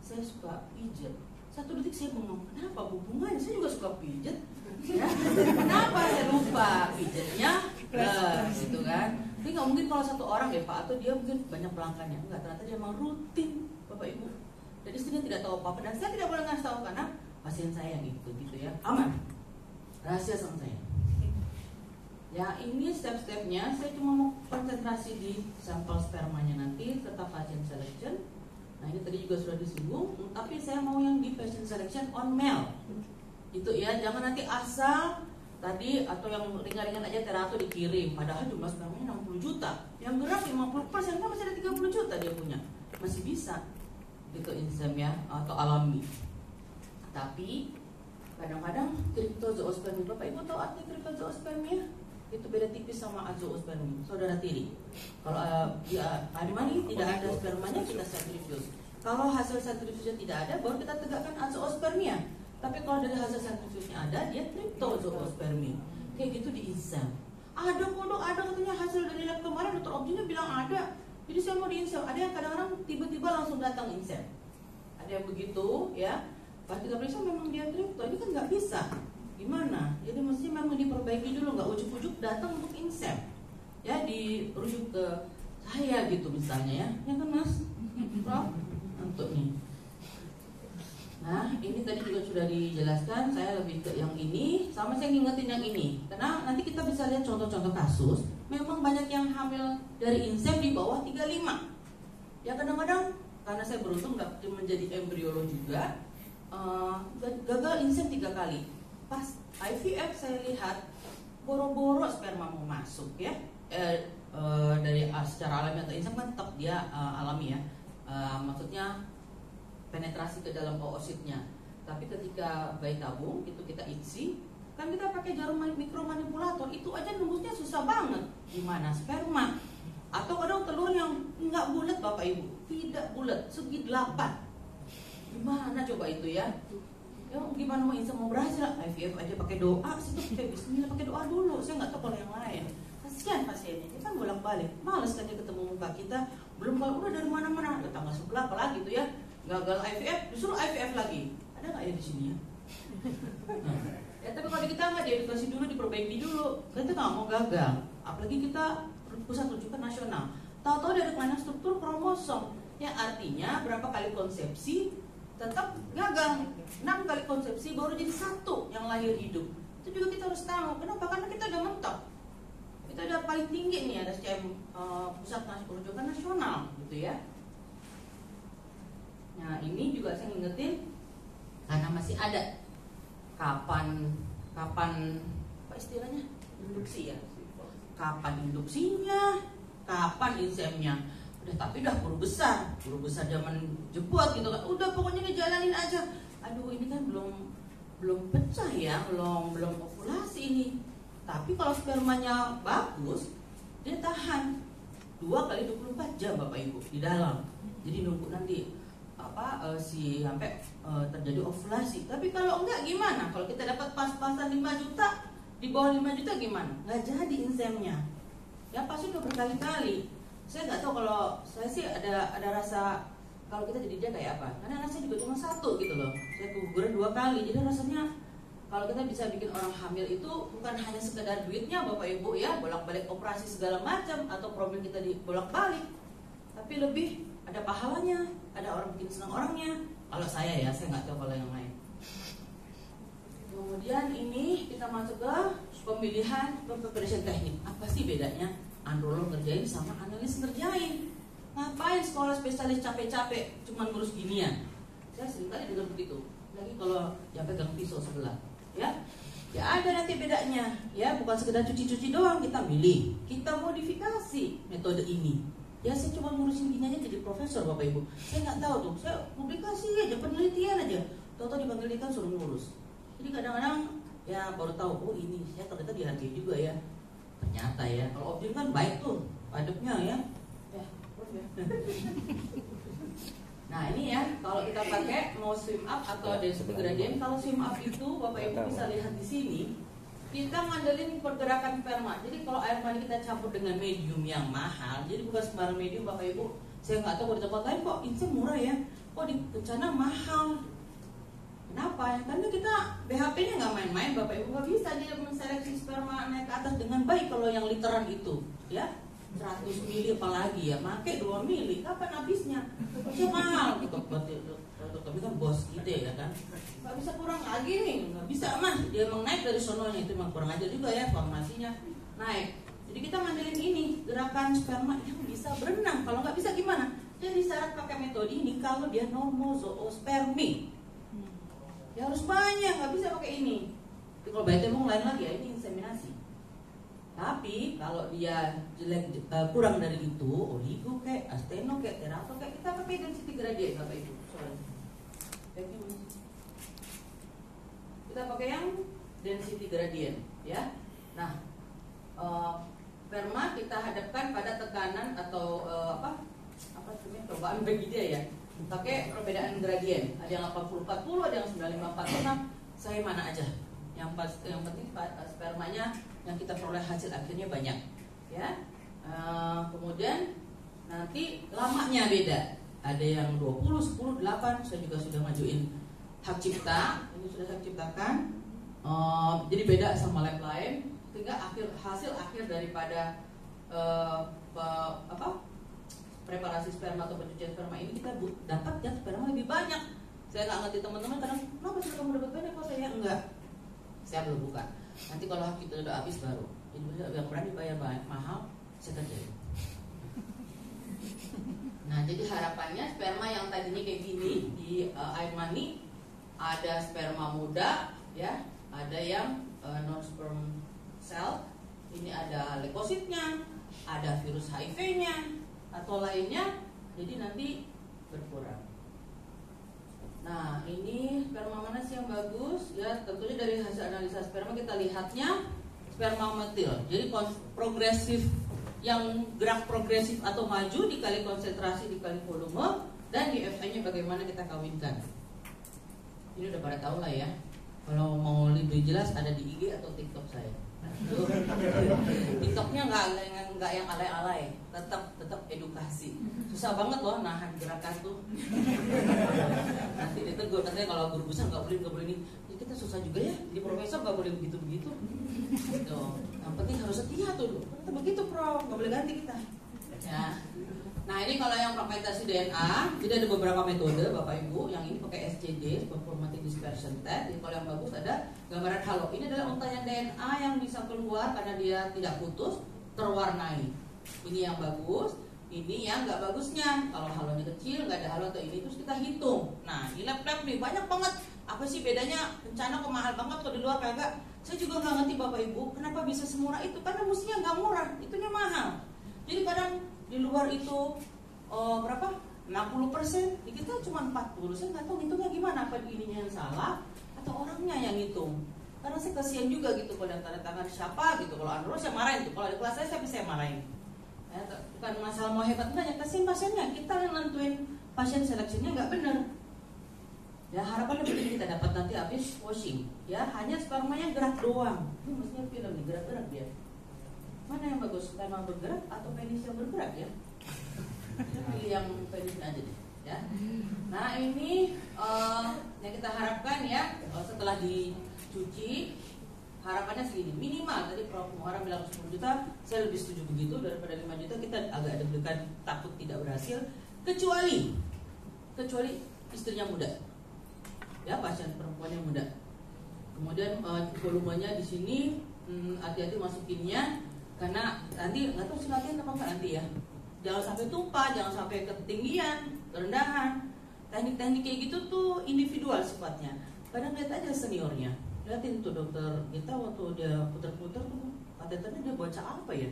saya suka pijet. 1 detik saya bengong. Kenapa hubungannya? Saya juga suka pijet. Ya? Kenapa saya lupa pijetnya? Gitu kan. Tapi nggak mungkin kalau 1 orang ya Pak, atau dia mungkin banyak pelanggannya. Enggak, ternyata dia memang rutin Bapak Ibu. Jadi istrinya tidak tahu apa-apa dan saya tidak boleh ngasih tahu karena pasien saya yang gitu ya. Aman. Rahasia sama saya. Ya ini step-stepnya, saya cuma mau konsentrasi di sampel spermanya nanti serta patient selection. Nah ini tadi juga sudah disinggung, tapi saya mau yang di patient selection on male. Itu ya, jangan nanti asal tadi atau yang ringan-ringan aja teratur dikirim. Padahal jumlah spermanya 60 juta, yang gerak 50% kan masih ada 30 juta dia punya, masih bisa gitu insem ya atau alami. Tapi kadang-kadang kriptozoospermia, Bapak Ibu tahu arti kriptozoospermia? Itu beda tipis sama azoospermia, saudara tiri. Kalau ya animali tidak ada spermanya kita centrifuge. Kalau hasil centrifuge tidak ada, baru kita tegakkan azoospermia. Tapi kalau dari hasil centrifuge-nya ada, dia kriptozoospermia. Kayak gitu di insem. Ada kodok, ada katanya hasil dari lab kemarin, dokter Objinnya bilang ada. Jadi saya mau di insem. Ada yang kadang-kadang tiba-tiba langsung datang insem. Ada yang begitu ya. Pas kita periksa memang dia kripto, ini kan nggak bisa. Gimana? Jadi mesti memang diperbaiki dulu, nggak ujuk-ujuk datang untuk insem. Ya dirujuk ke saya gitu misalnya ya. Ya kan Mas? Prof? Untuk nih. Nah ini tadi juga sudah dijelaskan, saya lebih ke yang ini, sama saya ngingetin yang ini. Karena nanti kita bisa lihat contoh-contoh kasus, memang banyak yang hamil dari insem di bawah 35. Ya kadang-kadang karena saya beruntung menjadi embriolog juga, gagal insem 3 kali. Pas IVF saya lihat boro-boro sperma mau masuk ya, dari secara alami atau insem kan tetap dia alami ya, maksudnya penetrasi ke dalam oositnya. Tapi ketika bayi tabung itu kita isi, Kan kita pakai jarum mikromanipulator, itu aja nembusnya susah banget. Gimana sperma? Atau kadang telur yang nggak bulat Bapak Ibu, tidak bulat, segi 8. Gimana coba itu ya? Ya gimana mau insya mau berhasil? IVF aja pakai doa, situ pakai bismillah, pakai doa dulu. Saya nggak tahu kalau yang lain. Kasihan pasiennya, kita bolak-balik, males kan dia ketemu muka kita. Belum kalau udah dari mana-mana, tetangga sebelah apalagi itu ya, gagal IVF, disuruh IVF lagi. Ada nggak ya di sini ya? Nah, ya tapi kalau kita nggak diedukasi dulu, diperbaiki dulu, kita nggak mau gagal. Apalagi kita pusat rujukan nasional. Tahu-tahu dari kelainan struktur kromosom, yang artinya berapa kali konsepsi tetap gagal. 6 kali konsepsi baru jadi 1 yang lahir hidup. Itu juga kita harus tahu. Kenapa? Karena kita udah mentok. Kita udah paling tinggi nih ada SCM pusat rujukan nasional, gitu ya. Nah ini juga saya ngingetin karena masih ada kapan apa istilahnya, induksi ya. Kapan induksinya, kapan insemnya. Udah tapi udah guru besar zaman jebot gitu kan. Udah pokoknya dijalanin aja. Aduh ini kan belum pecah ya, belum ovulasi ini. Tapi kalau spermanya bagus, dia tahan 2 kali 24 jam Bapak Ibu di dalam. Jadi nunggu nanti sampai terjadi ovulasi. Tapi kalau enggak gimana? Kalau kita dapat pas-pasan 5 juta, di bawah 5 juta gimana? Nggak jadi insemnya. Ya pasti udah berkali-kali. Saya nggak tahu, kalau saya sih ada rasa kalau kita jadi dia kayak apa. Karena anak saya juga cuma 1 gitu loh. Saya keguguran 2 kali. Jadi rasanya kalau kita bisa bikin orang hamil itu bukan hanya sekedar duitnya Bapak Ibu ya, bolak-balik operasi segala macam atau problem kita dibolak-balik. Tapi lebih ada pahalanya, ada orang bikin senang orangnya. Kalau saya nggak tahu kalau yang lain. Kemudian ini kita masuk ke pemilihan preparation teknik. Apa sih bedanya androlog ngerjain sama analis ngerjain? Ngapain sekolah spesialis capek-capek cuma ngurus ginian? Saya sering kali dengar begitu. Lagi kalau yang pegang pisau sebelah, ya ada nanti bedanya. Ya bukan sekedar cuci-cuci doang, kita milih, kita modifikasi metode ini. Ya saya cuma ngurusin gini aja jadi profesor Bapak Ibu. Saya nggak tahu tuh, saya publikasi aja, penelitian aja. Tahu-tahu dipanggil ikan suruh ngurus. Jadi kadang-kadang ya baru tahu, oh ini saya ternyata dihargai juga ya. Ternyata ya, kalau objek kan baik tuh, padatnya ya. Nah ini ya, kalau kita pakai mau swim up atau density gradient. Kalau swim up itu Bapak Ibu bisa lihat di sini, kita ngandelin pergerakan sperma. Jadi kalau air mani kita campur dengan medium yang mahal, jadi bukan sembarang medium Bapak Ibu. Saya nggak tahu di tempat lain kok insem murah ya, kok di Kencana mahal. Kenapa? Karena kita BHP-nya nggak main-main Bapak Ibu. Nggak bisa dia menseleksi sperma naik ke atas dengan baik kalau yang literan itu, ya 100 mili apalagi ya, make 2 mili, kapan habisnya? Itu mahal gitu. Tapi kan bos ide ya kan, nggak bisa kurang lagi nih, nggak bisa mas. Dia emang naik dari sononya, itu emang kurang aja juga ya formasinya naik. Jadi kita ngandelin ini gerakan sperma yang bisa berenang. Kalau nggak bisa gimana? Jadi syarat pakai metode ini kalau dia normozoospermi. Ya harus banyak, nggak bisa pakai ini. Jadi kalau bayi temung lain lagi ya, ini inseminasi. Tapi kalau dia jelek kurang dari itu, oligo kayak, asteno kayak, terato kayak, kita pakai density gradient Bapak Ibu. Kita pakai yang density gradient, ya. Nah, sperma kita hadapkan pada tekanan atau apa sebenarnya cobaan bagi dia ya. Pakai perbedaan gradien, ada yang 80-40, ada yang 95-46. Saya mana aja? Yang penting spermanya yang kita peroleh hasil akhirnya banyak, ya. Kemudian nanti lamanya beda. Ada yang 20, 10, 8. Saya juga sudah majuin hak cipta. Ini sudah saya ciptakan. Jadi beda sama lab lain. Sehingga hasil akhir daripada preparasi sperma atau pencucian sperma ini kita dapat yang sperma lebih banyak. Saya nggak ngerti teman-teman kadang, kenapa sih kamu dapat banyak kok saya enggak? Saya belum buka. Nanti kalau hak kita udah habis baru. Jadi yang berani bayar mahal, saya kerjain. Nah jadi harapannya sperma yang tadinya kayak gini di air mani, ada sperma muda, ya, ada yang non sperm cell. Ini ada leukositnya, ada virus HIV-nya atau lainnya, jadi nanti berkurang. Nah, ini sperma mana sih yang bagus? Ya, tentunya dari hasil analisa sperma kita lihatnya sperma metil. Jadi progresif, yang gerak progresif atau maju dikali konsentrasi dikali volume, dan DFA-nya bagaimana kita kawinkan. Ini udah pada tahu lah ya. Kalau mau lebih jelas ada di IG atau TikTok saya. TikToknya nggak yang alay-alay, tetap edukasi. Susah banget loh nahan gerakan tuh. Nanti ditegur katanya kalau guru besar nggak boleh ini. Jadi kita susah juga ya. Di profesor nggak boleh begitu. Gitu. Yang penting harus setia tuh. Kita begitu Prof, nggak boleh ganti kita. Ya. Nah ini kalau yang fragmentasi DNA, jadi ada beberapa metode Bapak Ibu. Yang ini pakai SCD, Chromatin Dispersion Test. Jadi kalau yang bagus ada gambaran halo. Ini adalah untaian DNA yang bisa keluar karena dia tidak putus, terwarnai. Ini yang bagus, ini yang nggak bagusnya. Kalau halonya kecil, nggak ada halo atau ini, terus kita hitung. Nah di lab-lab nih banyak banget. Apa sih bedanya? Rencana kok mahal banget, kok di luar kagak? Saya juga nggak ngerti Bapak Ibu, kenapa bisa semurah itu? Karena mestinya nggak murah, itunya mahal. Jadi kadang di luar itu berapa? 60%, di kita cuma 40%. Saya nggak tahu hitungnya gimana, apa ininya yang salah atau orangnya yang hitung. Karena saya kasihan juga gitu kalau tanda tangan siapa gitu. Kalau Andro saya marahin tuh, kalau di kelas saya marahin. Ya, bukan masalah mau hebat enggak, ya kasihan pasiennya. Kita yang nentuin pasien seleksinya nggak benar. Ya harapannya begini, kita dapat nanti habis washing. Ya hanya spermanya gerak doang. Ini mestinya film nih, gerak-gerak dia. Mana yang bagus, sperma bergerak atau penis yang bergerak ya? Pilih yang penis aja deh ya. Nah ini yang kita harapkan ya, setelah dicuci harapannya segini, minimal tadi Prof Muharram bilang 10 juta, saya lebih setuju begitu daripada 5 juta. Kita agak deg-degan takut tidak berhasil, kecuali istrinya muda ya, pasien perempuannya muda. Kemudian volumenya di sini hati-hati masukinnya, karena nanti nggak tahu silatin apa nggak nanti ya. Jangan sampai tumpah, jangan sampai ketinggian, kerendahan. Teknik-teknik kayak gitu tuh individual sifatnya. Kadang lihat aja seniornya. Lihatin tuh dokter kita waktu dia putar-putar tuh kateternya dia baca apa ya?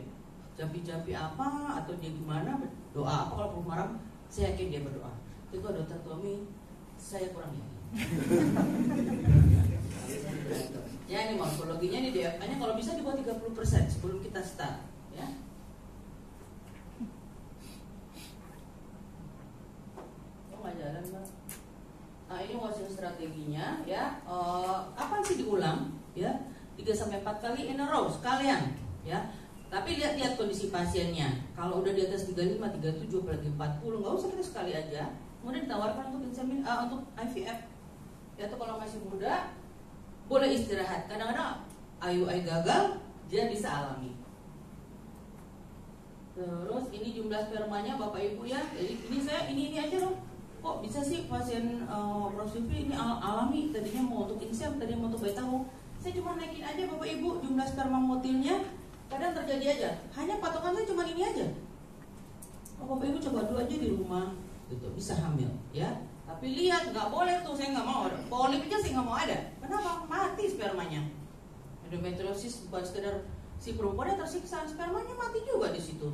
Jampi-jampi apa atau dia gimana? Doa apa kalau Muharram? Saya yakin dia berdoa. Tapi kalau dokter Tommy, saya kurang yakin. Ya ini morfologinya ini DFA-nya kalau bisa dibuat 30% sebelum kita start ya. Jalan, Mbak. Nah ini hasil strateginya ya. Kapan sih diulang ya? 3-4 kali in a row sekalian ya. Tapi lihat kondisi pasiennya. Kalau udah di atas 35, 37 apalagi 40, nggak usah kita sekali aja. Kemudian ditawarkan untuk untuk IVF. Ya tuh kalau masih muda boleh istirahat. Kadang-kadang IUI gagal, dia bisa alami. Terus ini jumlah spermanya Bapak Ibu ya. Jadi ini aja loh. Kok bisa sih pasien prosesnya ini alami, tadinya mau untuk insem, tadinya mau untuk bayi tahu. Saya cuma naikin aja Bapak Ibu jumlah sperma motilnya, kadang terjadi aja. Hanya patokan saya cuma ini aja. Bapak Ibu coba dulu aja di rumah, gitu bisa hamil, ya. Tapi lihat nggak boleh tuh, saya nggak mau ada. Polip aja saya nggak mau ada. Kenapa? Mati spermanya. Endometriosis bukan sekedar si perempuannya tersiksa, spermanya mati juga di situ,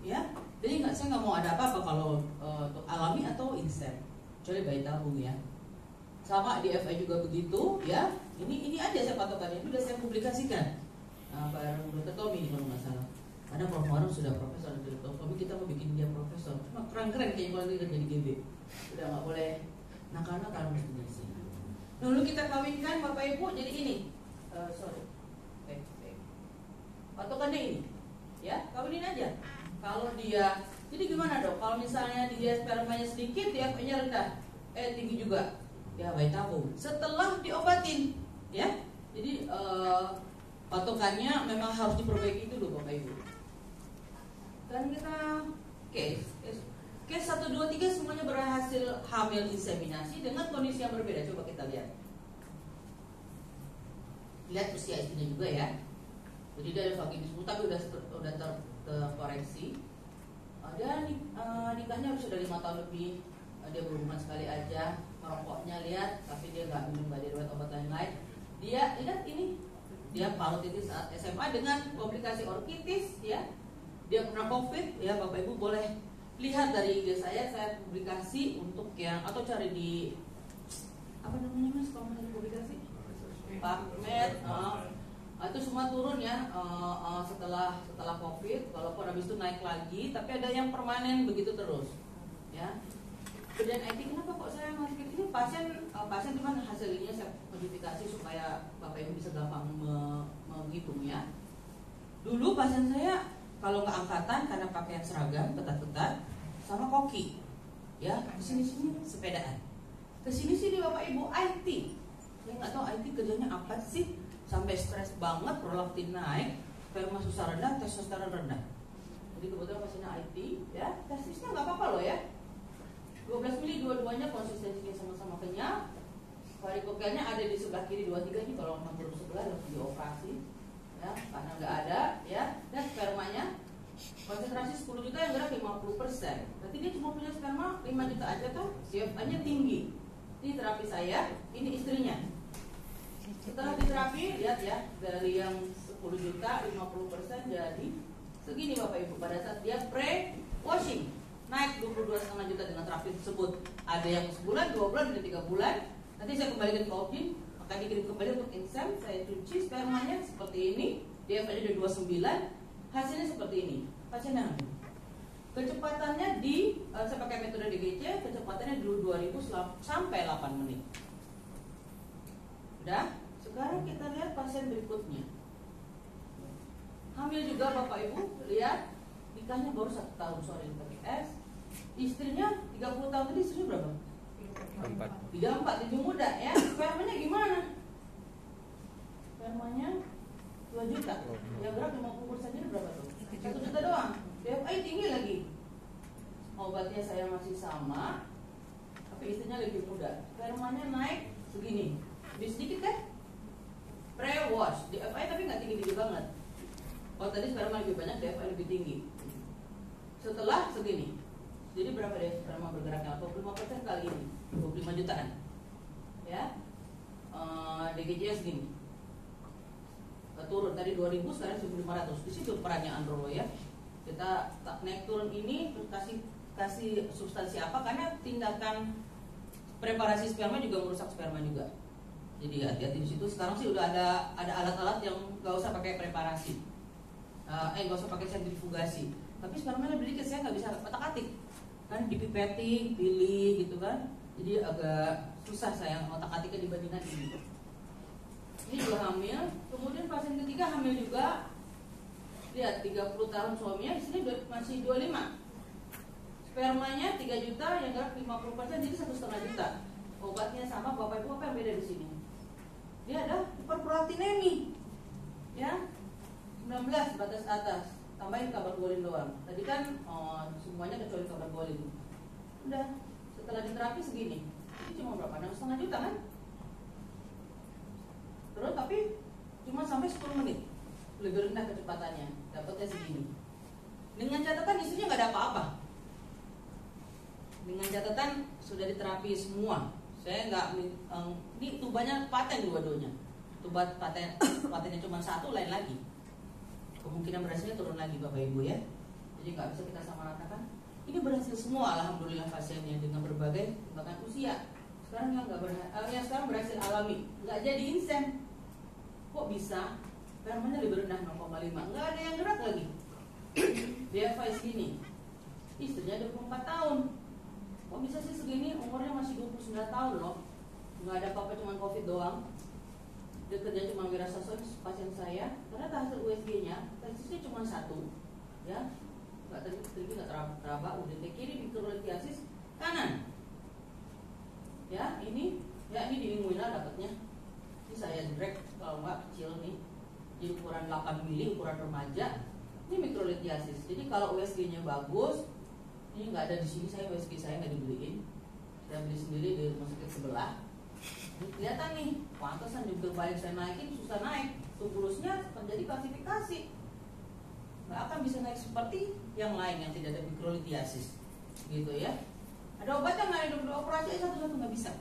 ya. Jadi saya nggak mau ada apa-apa kalau untuk alami atau instan, kecuali bayi tabung ya. Sama di FI juga begitu ya. Ini aja saya patokannya, itu sudah saya publikasikan. Pak Dr. Tommy kalau nggak salah. Karena Prof Muharram sudah profesor, Dr. Tommy kita mau bikin dia profesor. Cuma keren-keren kayaknya kalau dia kerja di GB. Udah nggak boleh nakal-nakal mestinya sih. Lalu kita kawinkan Bapak Ibu jadi ini. Patokannya ini, ya kawinin aja. Kalau dia, jadi gimana dok? Kalau misalnya dia spermanya sedikit, dia DFA-nya rendah, tinggi juga, ya bayi tabung. Setelah diobatin, ya. Jadi patokannya memang harus diperbaiki dulu Bapak Ibu. Dan kita case 1, 2, 3 semuanya berhasil hamil inseminasi dengan kondisi yang berbeda. Coba kita lihat. Lihat usia istrinya juga ya. Jadi dia vaginismus tapi udah terkoreksi. Dia nikahnya sudah 5 tahun lebih. Dia berhubungan sekali aja. Merokoknya lihat, tapi dia nggak minum body riwayat obat lain-lain. Dia lihat ini, dia parotitis saat SMA dengan komplikasi orkitis, ya. Dia pernah COVID, ya Bapak Ibu boleh lihat dari IG saya publikasi untuk yang atau cari di apa namanya mas kalau mengenai publikasi PubMed, itu semua turun ya setelah COVID. Walaupun habis itu naik lagi, tapi ada yang permanen begitu terus ya. Kemudian IT, kenapa kok saya masukin ini pasien cuman hasilnya saya modifikasi supaya Bapak Ibu bisa gampang menghitung ya. Dulu pasien saya kalau nggak angkatan karena pakaian seragam ketat-ketat sama koki ya, kesini sepedaan, kesini Bapak Ibu IT. Saya nggak tahu IT kerjanya apa sih sampai stres banget, prolaktin naik, sperma susah rendah, testosteron rendah. Jadi kebetulan pasiennya IT ya, testisnya nggak apa-apa loh ya. 12 mili dua-duanya konsistensinya sama-sama kenyal. Varikokelnya ada di sebelah kiri 23 ini, kalau memang belum sebelah harus dioperasi ya, karena nggak ada ya. Dan spermanya konsentrasi 10 juta yang gerak 50%. Berarti dia cuma punya sperma 5 juta aja tuh, CFA-nya tinggi. Ini terapi saya, ini istrinya. Setelah diterapi, lihat ya, dari yang 10 juta 50% jadi segini Bapak Ibu. Pada saat dia pre-washing naik 22,5 juta dengan terapi tersebut. Ada yang sebulan, 2 bulan, dan 3 bulan. Nanti saya kembalikan ke Optin, akan dikirim kembali untuk exam. Saya cuci spermanya seperti ini, DFA-nya udah 29, hasilnya seperti ini. Pasiennya hamil. Kecepatannya saya pakai metode DGC, kecepatannya dulu 2000 sampai 8 menit. Udah, sekarang kita lihat pasien berikutnya. Hamil juga Bapak Ibu, lihat nikahnya baru 1 tahun, sorry pakai S. Istrinya 30 tahun, tadi istrinya berapa? 34, lebih muda ya. Spermanya gimana? Spermanya 2 juta. Yang gerak 50% ini berapa tuh? 1 juta doang. DFA tinggi lagi. Obatnya saya masih sama, tapi istrinya lebih muda. Spermanya naik segini. Lebih sedikit kan? Pre-wash. DFA tapi nggak tinggi-tinggi banget. Kalau tadi sperma lebih banyak, DFA lebih tinggi. Setelah segini, jadi berapa deh sperma bergeraknya? 25% kali ini, 25 jutaan ya. DGJ segini turun, tadi 2000 sekarang 1500. Di situ perannya Androlo ya. Kita naik turun ini kasih substansi apa, karena tindakan preparasi sperma juga merusak sperma juga. Jadi hati-hati di situ. Sekarang sih udah ada alat-alat yang nggak usah pakai preparasi, nggak usah pakai sentrifugasi. Tapi spermanya lebih dikit, saya nggak bisa otak-atik kan, dipipeting, pilih gitu kan. Jadi agak susah saya otak-atiknya dibandingkan ini. Ini juga hamil, kemudian pasien ketiga hamil juga. Lihat 30 tahun suaminya, istrinya masih 25. Spermanya 3 juta, yang gerak 50%, jadi 1,5 juta. Obatnya sama, Bapak Ibu apa yang beda di sini? Dia ada hiperprolaktinemi ya, 19 batas atas. Tambahin kabargolin doang. Tadi kan semuanya kecuali kabargolin. Udah, setelah diterapi segini. Ini cuma berapa? 6,5 juta kan? Terus tapi cuma sampai 10 menit. Lebih rendah kecepatannya. Dapatnya segini. Dengan catatan istrinya nggak ada apa-apa. Dengan catatan sudah diterapi semua. Saya nggak, ini tubanya paten dua-duanya. Tubat patennya cuma 1, lain lagi. Kemungkinan berhasilnya turun lagi Bapak Ibu ya. Jadi nggak bisa kita samaratakan. Ini berhasil semua alhamdulillah pasiennya dengan berbagai bahkan usia. Sekarang yang sekarang berhasil alami, nggak jadi insen. Kok bisa? Spermanya lebih rendah 0,5, nggak ada yang gerak lagi. DFA segini. Istrinya 24 tahun. Kok bisa sih segini? Umurnya masih 29 tahun loh. Nggak ada apa-apa, cuma COVID doang. Dia kerja cuma wirasastra pasien saya, karena hasil USG-nya testisnya cuma 1 ya, nggak teraba, UDT kiri, mikrolithiasis kanan ya. Ini di inguinal dapatnya. Ini saya drag, kalau nggak kecil nih, jadi ukuran 8 mili, ukuran remaja. Ini mikrolithiasis. Jadi kalau USG-nya bagus, ini nggak ada di sini. Saya USG saya nggak dibeliin, saya beli sendiri di rumah sakit sebelah. Kelihatan nih, pantesan juga baik saya naikin susah naik. Tubulusnya terjadi klasifikasi, nggak akan bisa naik seperti yang lain yang tidak ada mikrolithiasis, gitu ya. Ada obatnya nggak, ada operasi satu-satu nggak bisa.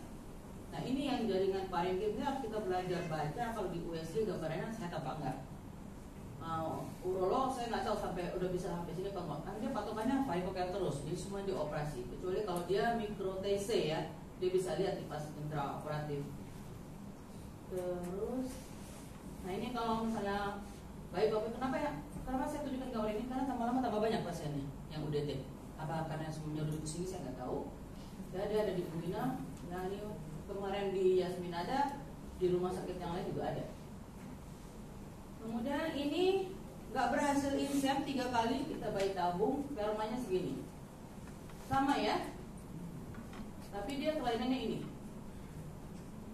Nah ini yang jaringan parenkim harus kita belajar baca. Kalau di USG gambarannya sehat apa enggak. Urolog saya nggak tahu sampai udah bisa sampai sini apa enggak. Kan dia patokannya varikokel terus, jadi semua dioperasi. Kecuali kalau dia mikro TC ya, dia bisa lihat di pas intraoperatif. Terus, nah ini kalau misalnya baik Bapak, kenapa ya? Kenapa saya tunjukkan gambar ini? Karena lama-lama tambah banyak pasiennya yang UDT. Apa karena sebelumnya duduk di sini saya nggak tahu. Ya, dia ada di Bumina, nah ini kemarin di Yasmin ada, di rumah sakit yang lain juga ada. Kemudian ini nggak berhasil insem 3 kali kita bayi tabung, spermanya segini, sama ya. Tapi dia kelainannya ini.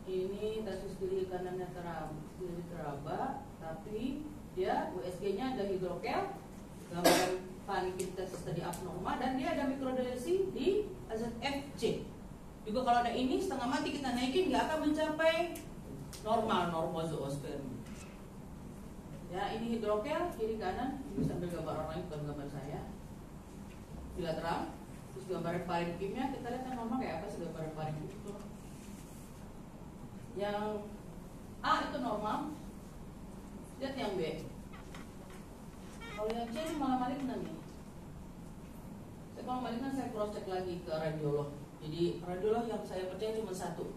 Ini kasus kiri kanannya teraba, tapi dia USG-nya ada hidrokel, gambaran pankreatitis tadi abnormal, dan dia ada mikrodelesi di AZFC. Juga kalau ada ini setengah mati kita naikin nggak akan mencapai normal zoospermi. Ya ini hidrokel kiri kanan, ini sambil gambar orang lain bukan gambar saya. Bilateral, terus gambar parenkimnya kita lihat yang normal kayak apa sih gambar parenkim itu. Yang A itu normal, lihat yang B. Kalau yang C ini malah malignan nih. Kalau malignan saya cross check lagi ke radiolog. Jadi radiolog yang saya percaya cuma satu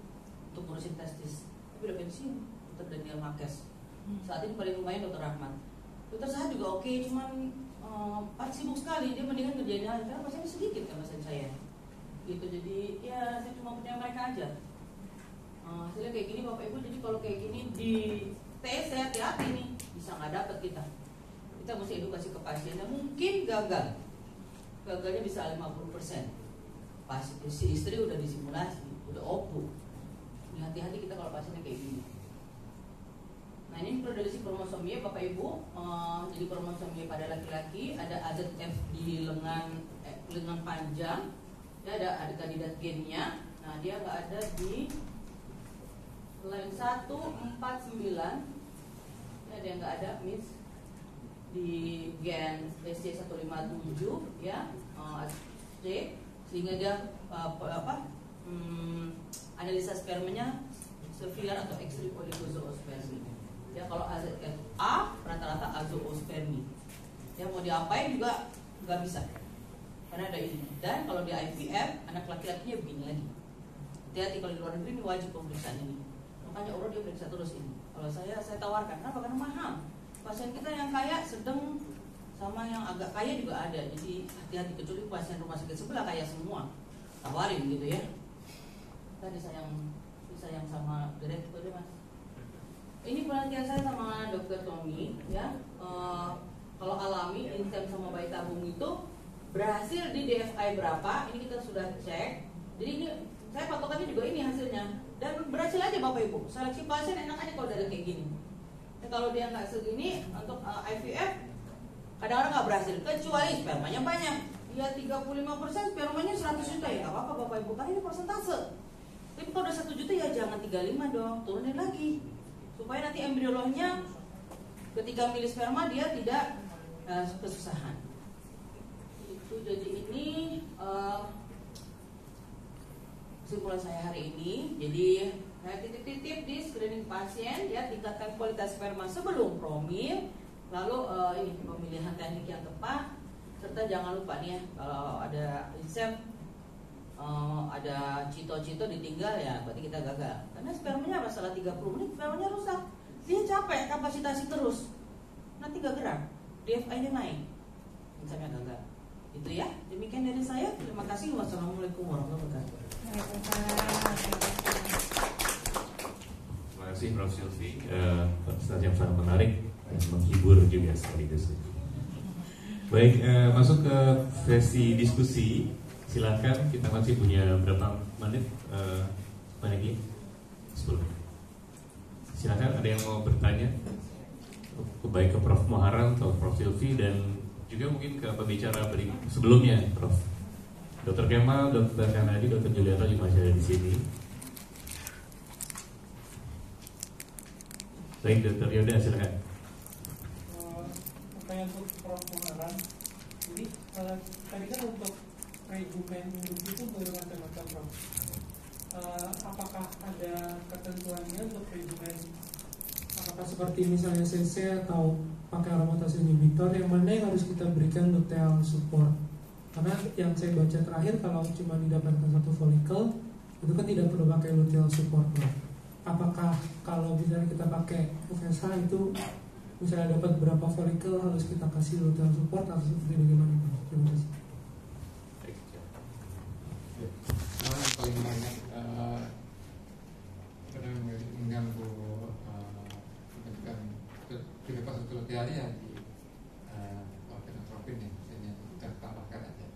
untuk ngurusin testis. Tapi udah pensiun, Dr. Daniel Marquez. Saat ini paling lumayan Dr. Rahmat. Dokter saya juga oke, cuman sibuk sekali. Dia mendingan ngerjain hal karena pasiennya sedikit kan pasien saya. Gitu, jadi ya saya cuma punya mereka aja. Hasilnya kayak gini Bapak Ibu. Jadi kalau kayak gini di tes saya hati-hati nih, bisa nggak dapet kita. Kita mesti edukasi ke pasiennya. Mungkin gagal, gagalnya bisa 50%. Pas si istri udah disimulasi, udah opu. Hati-hati kita kalau pasiennya kayak gini. Nah ini mikrodelesi kromosom Y Bapak Ibu. Jadi kromosom Y pada laki-laki ada AZF di lengan panjang. Ya, ada kandidat gennya. Nah dia nggak ada di line 149. Ya, dia nggak ada miss di gen SC157 ya, C, sehingga dia analisa spermanya severe atau ekstrim oligozoospermi. Ya kalau A rata-rata azoospermi. Ya mau diapain juga nggak bisa karena ada ini. Dan kalau di IVF anak laki-lakinya begini lagi. Hati-hati kalau di luar negeri ini wajib pemeriksaan ini. Makanya urut dia periksa terus ini. Kalau saya tawarkan, kenapa? Karena mahal. Pasien kita yang kaya sedang sama yang agak kaya juga ada. Jadi hati-hati, kecuali pasien rumah sakit sebelah kaya semua. Tawarin gitu ya. Kita disayang sama direktur deh Mas. Ini penelitian saya sama Dr. Tommy ya. Kalau alami insem sama bayi tabung itu berhasil di DFI berapa? Ini kita sudah cek. Jadi ini saya patokannya juga ini hasilnya. Dan berhasil aja Bapak Ibu. Seleksi pasien enak aja kalau dari kayak gini. Nah, kalau dia nggak segini untuk IVF kadang-kadang nggak berhasil. Kecuali spermanya banyak. Ya 35% spermanya 100 juta ya. Apa-apa Bapak Ibu. Karena ini persentase. Tapi kalau udah 1 juta ya jangan 35 dong. Turunin lagi. Supaya nanti embriolognya ketika milih sperma dia tidak kesusahan. Itu jadi ini kesimpulan saya hari ini. Jadi saya titip-titip di screening pasien ya, tingkatkan kualitas sperma sebelum promil. Lalu ini pemilihan teknik yang tepat, serta jangan lupa nih ya kalau ada insem ada cito-cito ditinggal ya berarti kita gagal. Karena spermanya masalah 30 menit spermanya rusak. Dia capek kapasitasi terus. Nanti gak gerak. DFI-nya naik. Insemnya gagal. Itu ya. Demikian dari saya. Terima kasih. Wassalamualaikum warahmatullahi wabarakatuh. Terima kasih Prof. Sylvie. Yang sangat menarik dan menghibur juga sekaligus. Baik, masuk ke sesi diskusi. Silakan, kita masih punya berapa menit lagi? 10 menit. Silakan, ada yang mau bertanya? Baik ke Prof. Muharram atau Prof. Sylvie dan juga mungkin ke pembicara sebelumnya, Prof. Dr. Kemal, Dr. Kanadi, Dr. Julianto juga masih ada di sini. Baik, Dr. Yoda, silakan. Pertanyaan untuk Prof. Muharram. Jadi tadi kan untuk regimen induksi itu bermacam-macam, Prof. Apakah ada ketentuannya untuk regimen? Apakah seperti misalnya CC atau pakai aromatase inhibitor, yang mana yang harus kita berikan luteal support? Karena yang saya baca terakhir kalau cuma didapatkan satu folikel itu kan tidak perlu pakai luteal support, Prof. Apakah kalau misalnya kita pakai FSH itu misalnya dapat berapa folikel harus kita kasih luteal support atau seperti bagaimana, Prof? Terima kasih. Yang paling banyak mengganggu pembentukan kebebasan luteal ya di organ ya, misalnya kita tambahkan aja.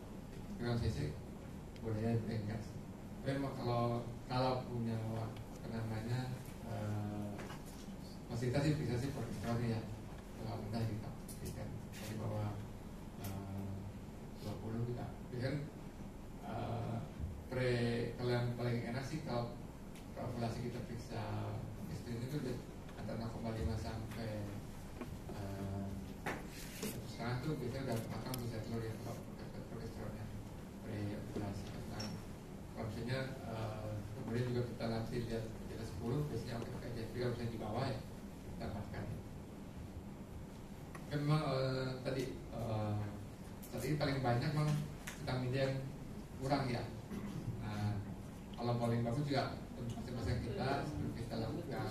Kalau sisi boleh ya enggak. Tapi kalau punya fasilitas sih bisa sih progesteronnya ya. Kalau rendah kita berikan di bawah 20 kita berikan. Kalau yang paling enak sih kalau kalkulasi kita periksa istri itu antara 0,5 sampai sekarang tuh biasanya udah makan untuk settler ya kalau progesteronnya pre-operasi. Kalau misalnya kemudian juga kita nanti lihat di atas 10 biasanya oke pakai JV. Kalau misalnya di bawah ya kita makan. Memang tadi saat ini paling banyak memang vitamin D yang kurang ya. Kalau paling bagus juga masing-masing kita sebelum kita lakukan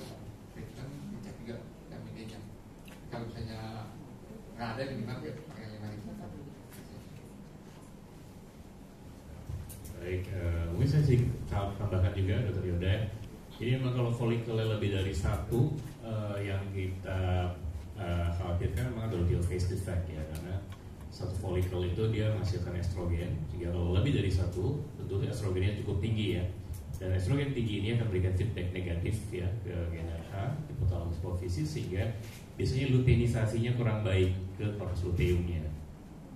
treatment dicek juga vitamin D-nya. Kalau misalnya nggak ada minimal pakai 5.000. Baik, mungkin saya sih tambahkan juga Dr. Yoda. Jadi memang kalau folikelnya lebih dari satu, yang kita khawatirkan memang ada luteal phase defect ya, karena satu folikel itu dia menghasilkan estrogen. Jika kalau lebih dari satu, tentu estrogennya cukup tinggi ya. Dan estrogen tinggi ini akan memberikan feedback negatif ya ke GnRH, hypothalamus hypophysis, sehingga biasanya luteinisasinya kurang baik ke korpus luteumnya.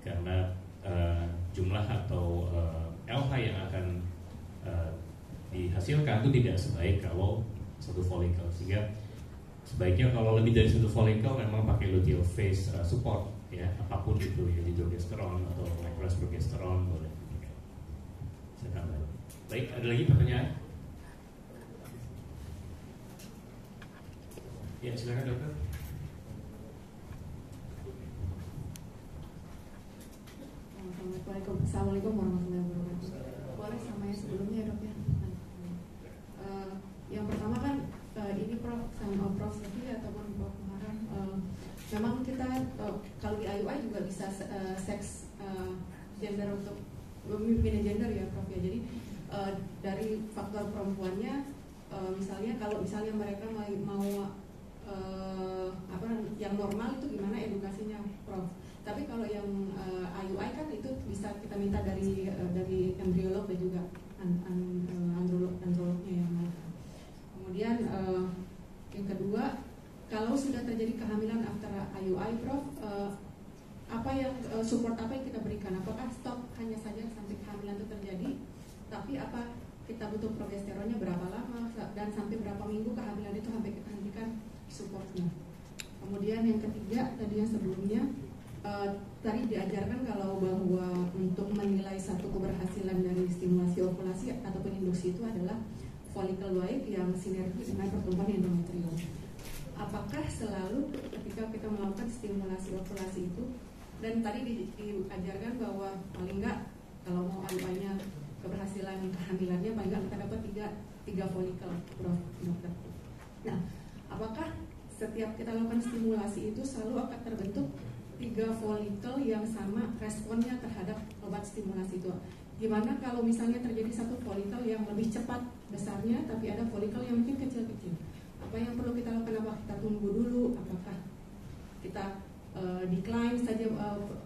Karena jumlah atau LH yang akan dihasilkan itu tidak sebaik kalau satu folikel, sehingga sebaiknya kalau lebih dari satu folikel memang pakai luteal phase support ya, apapun itu ya, dihidrogesteron atau likewise progesteron boleh. Saya tambah. Baik, ada lagi pertanyaan? Ya, silakan dokter. Assalamualaikum warahmatullahi wabarakatuh. Boleh sama yang sebelumnya ya dok ya. Yang pertama kan ini Prof sama Prof Sefi ataupun Prof Muharam, memang kita kalau di IUI juga bisa seks gender untuk memimpin gender ya Prof ya. Jadi dari faktor perempuannya, misalnya kalau misalnya mereka mau yang normal itu gimana edukasinya Prof. Tapi kalau yang IUI kan itu bisa kita minta dari embriolog dan juga androlognya yang mereka. Kemudian yang kedua, kalau sudah terjadi kehamilan after IUI Prof, apa yang support apa yang kita berikan? Apakah stop hanya saja sampai kehamilan itu terjadi? Tapi apa kita butuh progesteronnya berapa lama dan sampai berapa minggu kehamilan itu sampai kita hentikan supportnya? Kemudian yang ketiga tadi yang sebelumnya tadi diajarkan kalau bahwa untuk menilai satu keberhasilan dari stimulasi ovulasi ataupun induksi itu adalah folikel baik yang sinergi dengan pertumbuhan endometrium. Apakah selalu ketika kita melakukan stimulasi ovulasi itu, dan tadi diajarkan bahwa paling enggak kalau mau IUI-nya keberhasilan kehamilannya paling enggak kita dapat 3 folikel Prof. Dokter. Nah, apakah setiap kita lakukan stimulasi itu selalu akan terbentuk 3 folikel yang sama responnya terhadap obat stimulasi itu? Gimana kalau misalnya terjadi satu folikel yang lebih cepat besarnya tapi ada folikel yang mungkin kecil-kecil? Apa yang perlu kita lakukan? Apa kita tunggu dulu? Apakah kita decline saja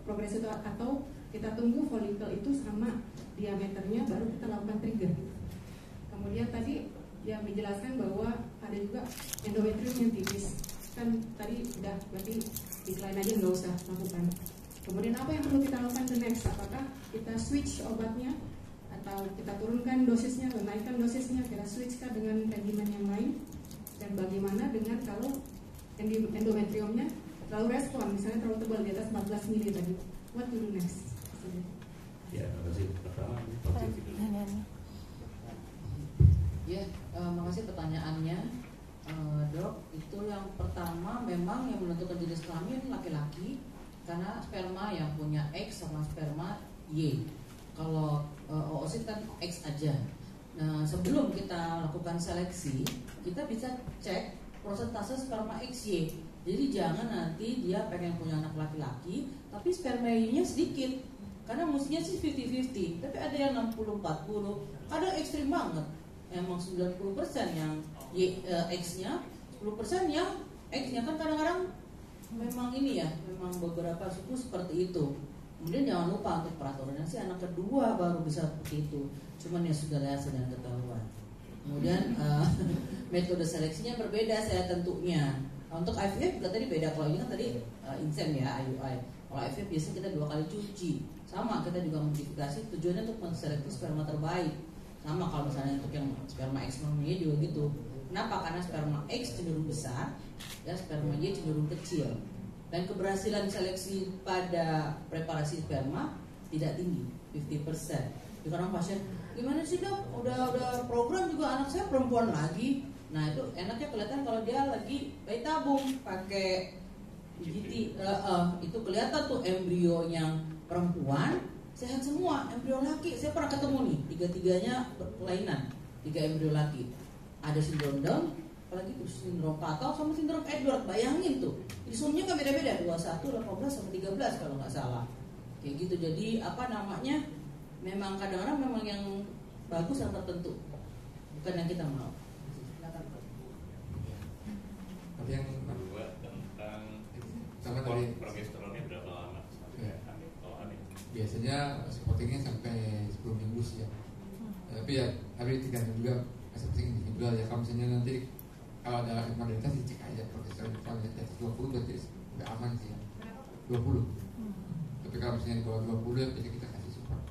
progres itu, atau kita tunggu folikel itu sama diameternya baru kita lakukan trigger? Kemudian tadi yang dijelaskan bahwa ada juga endometrium yang tipis, kan tadi udah berarti decline aja nggak usah lakukan. Kemudian apa yang perlu kita lakukan the next? Apakah kita switch obatnya atau kita turunkan dosisnya, menaikkan dosisnya, kita switchkan dengan regimen yang lain? Dan bagaimana dengan kalau endometriumnya terlalu respon, misalnya terlalu tebal di atas 14 mili tadi? What to do next? Ya, terima kasih. Pertama, ya, makasih pertanyaannya. Dok, itu yang pertama memang yang menentukan jenis kelamin laki-laki, karena sperma yang punya X sama sperma Y. Kalau oosit kan X aja. Nah, sebelum kita lakukan seleksi, kita bisa cek prosentase sperma XY. Jadi jangan nanti dia pengen punya anak laki-laki, tapi sperma Y-nya sedikit. Karena mestinya sih 50-50, tapi ada yang 60-40, ada ekstrim banget. Emang 90% yang X-nya, 10% yang X-nya, kan kadang-kadang memang ini ya, memang beberapa suku seperti itu. Kemudian jangan lupa untuk peraturannya sih anak kedua baru bisa seperti itu. Cuman ya sudah dan ketahuan. Kemudian metode seleksinya berbeda saya tentunya. Untuk IVF juga tadi beda. Kalau ini kan tadi insem ya, IUI. Kalau IVF biasanya kita 2 kali cuci. Sama, kita juga modifikasi tujuannya untuk menseleksi sperma terbaik. Sama kalau misalnya untuk yang sperma X Y juga gitu. Kenapa? Karena sperma X cenderung besar, ya sperma Y cenderung kecil. Dan keberhasilan seleksi pada preparasi sperma tidak tinggi, 50%. Jadi orang pasien, gimana sih dok? Udah program juga anak saya perempuan lagi. Nah itu enaknya kelihatan kalau dia lagi bayi tabung pakai GT, itu kelihatan tuh embrio yang perempuan sehat semua, embrio laki saya pernah ketemu nih, 3-3-nya kelainan, 3 embrio laki. Ada sindrom Down, apalagi tuh sindrom Patau sama sindrom Edward, bayangin tuh. Isomnya kan beda-beda, 21, 18 sama 13 kalau nggak salah. Kayak gitu. Jadi apa namanya? Memang kadang-kadang memang yang bagus yang tertentu, bukan yang kita mau. Tadi yang kedua tentang sama tadi progesteronnya berapa lama? Ya. Kalau hamil biasanya supportingnya sampai 10 minggu sih ya. Tapi ya tapi tergantung juga masing-masing individual ya. Kalau misalnya nanti kalau ada modalitas dicek aja progesteron kalau di atas 20 berarti udah aman sih ya. 20. Tapi kalau misalnya di bawah 20 ya biasanya kita kasih support.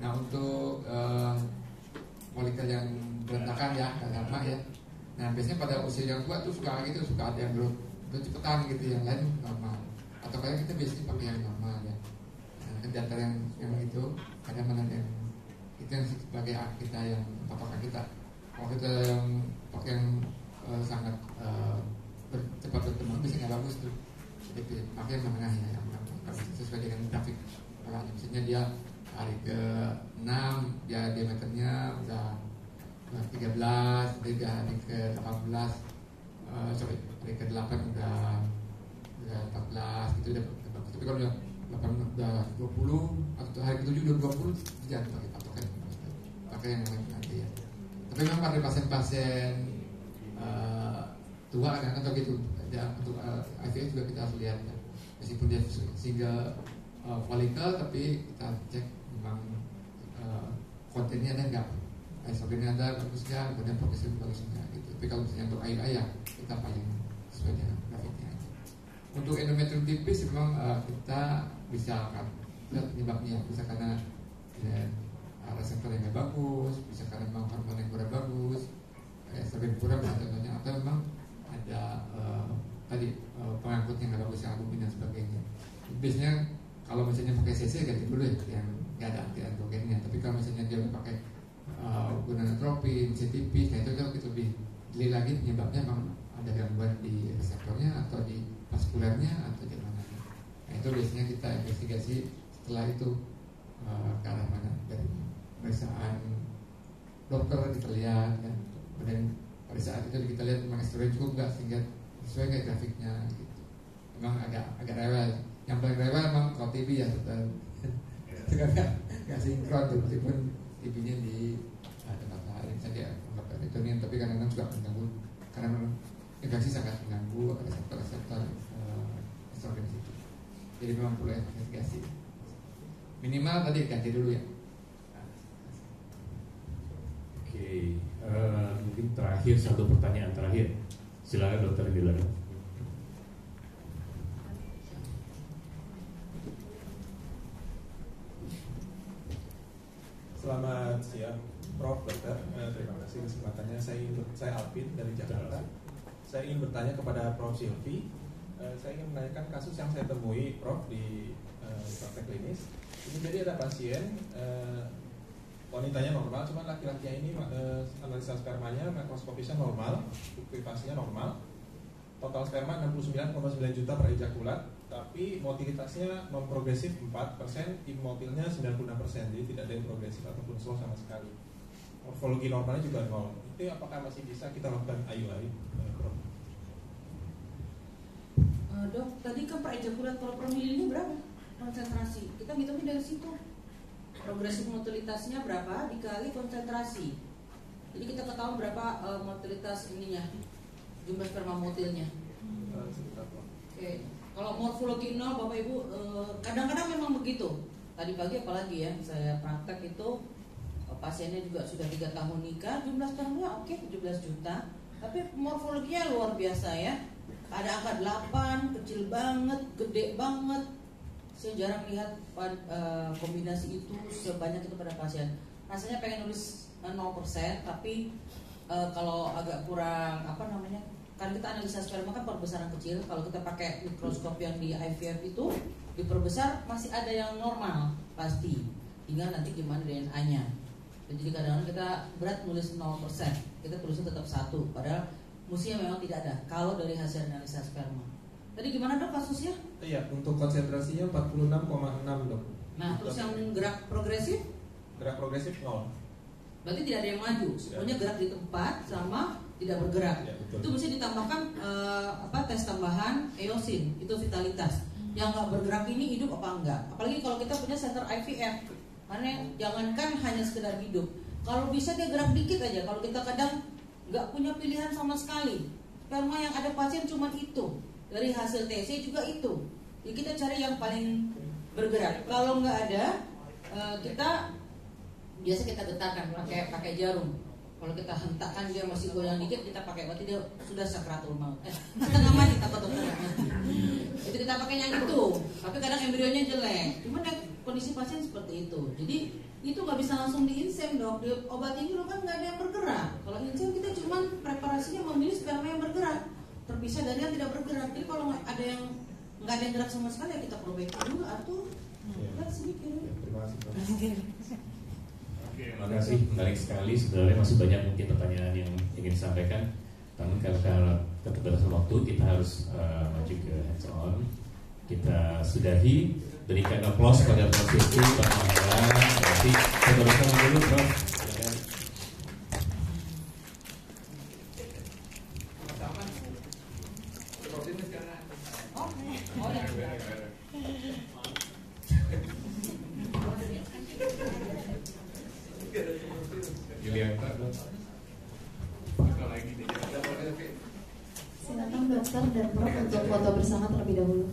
Nah untuk folikel yang berantakan ya nggak lama ya. Nah biasanya pada usia yang tua tuh suka gitu, suka ada yang belum cepetan gitu, yang lain normal. Atau kayak kita biasanya pakai yang normal ya. Nah, di antara yang itu ada mana yang itu yang sebagai kita yang patokan kita. Kalau kita yang pakai yang sangat cepat berkembang biasanya nggak bagus tuh. Jadi pakai yang menengah ya, yang sesuai dengan grafik. Kalau misalnya dia hari ke-6 dia diameternya udah 13, hari ke-18 hari ke-8 udah 14 gitu udah bagus. Tapi kalau udah 20 atau hari ke-7 udah 20 jangan pakai patokan, pakai yang lain nanti ya. Tapi memang pada pasien-pasien tua kan atau gitu ya, untuk IVF juga kita harus lihat ya. Meskipun dia single folikel tapi kita cek memang kontennya ada enggak, estrogennya ada bagus nggak, kemudian progesteron bagus nggak gitu. Tapi kalau misalnya untuk IUI ya kita paling sesuai dengan grafiknya aja. Untuk endometrium tipis memang kita bisa lihat penyebabnya, bisa karena ya, reseptor yang nggak bagus, bisa karena memang hormon yang kurang bagus, estrogen kurang contohnya, atau memang ada tadi pengangkut yang nggak bagus, yang albumin dan sebagainya. Biasanya kalau misalnya pakai CC ganti dulu ya yang nggak ada anti-androgennya. Tapi kalau misalnya dia pakai gonadotropin, CTP, nah itu kita lebih jeli lagi penyebabnya memang ada gangguan di reseptornya atau di vaskulernya atau di mana. Nah itu biasanya kita investigasi setelah itu ke arah mana, dari pemeriksaan dokter kita lihat kan. Kemudian pada saat itu kita lihat memang estrogen cukup nggak sehingga sesuai kayak grafiknya gitu. Memang agak rewel. Yang paling rewel memang kalau TB ya, itu kan nggak sinkron tuh, meskipun TB-nya di tempat lain saja anggap peritoneum, tapi kadang-kadang juga mengganggu karena memang infeksi sangat mengganggu reseptor estrogen itu. Jadi memang perlu investigasi. Minimal tadi ganti dulu ya. Oke, mungkin terakhir satu pertanyaan terakhir. Silakan Dokter Gilang. Selamat siang, Prof. Dokter. Terima kasih kesempatannya. Saya Alvin dari Jakarta. Saya ingin bertanya kepada Prof. Silvi. Saya ingin menanyakan kasus yang saya temui, Prof, di praktek klinis. Ini jadi ada pasien wanitanya normal, cuma laki-lakinya ini analisa spermanya makroskopisnya normal, privasinya normal. total sperma 69,9 juta per ejakulat, tapi motilitasnya non-progresif 4%, immotilnya 96%, jadi tidak ada yang progresif ataupun slow sama sekali. Morfologi normalnya juga 0. Itu apakah masih bisa kita lakukan IUI, Prof? Dok, tadi kan per ejakulat per mili ini berapa konsentrasi? Kita ngitungnya dari situ. Progresif motilitasnya berapa dikali konsentrasi. Jadi kita ketahui berapa motilitas ininya, jumlah sperma motilnya. Oke. Kalau morfologi 0 Bapak Ibu, kadang-kadang memang begitu. Tadi pagi apalagi ya, saya praktek itu pasiennya juga sudah 3 tahun nikah, jumlah spermanya oke 17 juta, tapi morfologinya luar biasa ya. Ada angka 8, kecil banget, gede banget. Saya jarang lihat kombinasi itu sebanyak itu pada pasien. Rasanya pengen nulis 0%, tapi kalau agak kurang karena kita analisa sperma kan perbesaran kecil. Kalau kita pakai mikroskop yang di IVF itu diperbesar masih ada yang normal pasti. Tinggal nanti gimana DNA-nya. Jadi kadang-kadang kita berat nulis 0%, kita tulisnya tetap 1, padahal mestinya memang tidak ada. Kalau dari hasil analisa sperma. Tadi gimana Dok kasusnya? Iya, untuk konsentrasinya 46,6 Dok. Nah, terus yang gerak progresif? Gerak progresif 0. Berarti tidak ada yang maju, semuanya gerak di tempat sama tidak bergerak. Ya, Itu mesti ditambahkan tes tambahan eosin, itu vitalitas. Yang nggak bergerak ini hidup apa enggak? Apalagi kalau kita punya center IVF, karena jangankan hanya sekedar hidup. Kalau bisa dia gerak dikit aja. Kalau kita kadang nggak punya pilihan sama sekali, sperma yang ada pasien cuma itu. Dari hasil TC juga itu. Jadi kita cari yang paling bergerak. Kalau nggak ada, biasa kita getarkan pakai jarum. Kalau kita hentakkan dia masih goyang dikit, kita pakai, berarti dia sudah sakratul maut. Setengah mati, takut dokter mati. Itu kita pakai yang itu. Tapi kadang embrionya jelek. Cuma kondisi pasien seperti itu. Jadi itu nggak bisa langsung diinsem Dok. Di obat ini kan nggak ada yang bergerak. Kalau insem kita cuma preparasinya memilih sperma yang bergerak, terpisah dari yang tidak bergerak. Jadi kalau nggak ada yang gerak sama sekali, ya kita perbaiki dulu atau kan sedikit. Terima kasih Prof. Terima kasih, menarik sekali. Sebenarnya masih banyak mungkin pertanyaan yang ingin disampaikan, namun karena keterbatasan waktu kita harus maju ke hands on. Kita sudahi, berikan aplaus kepada Prof. Siti, Pak Mahela. Terima kasih. Kita bersama dulu Prof. Silakan dokter dan Prof untuk foto bersama terlebih dahulu.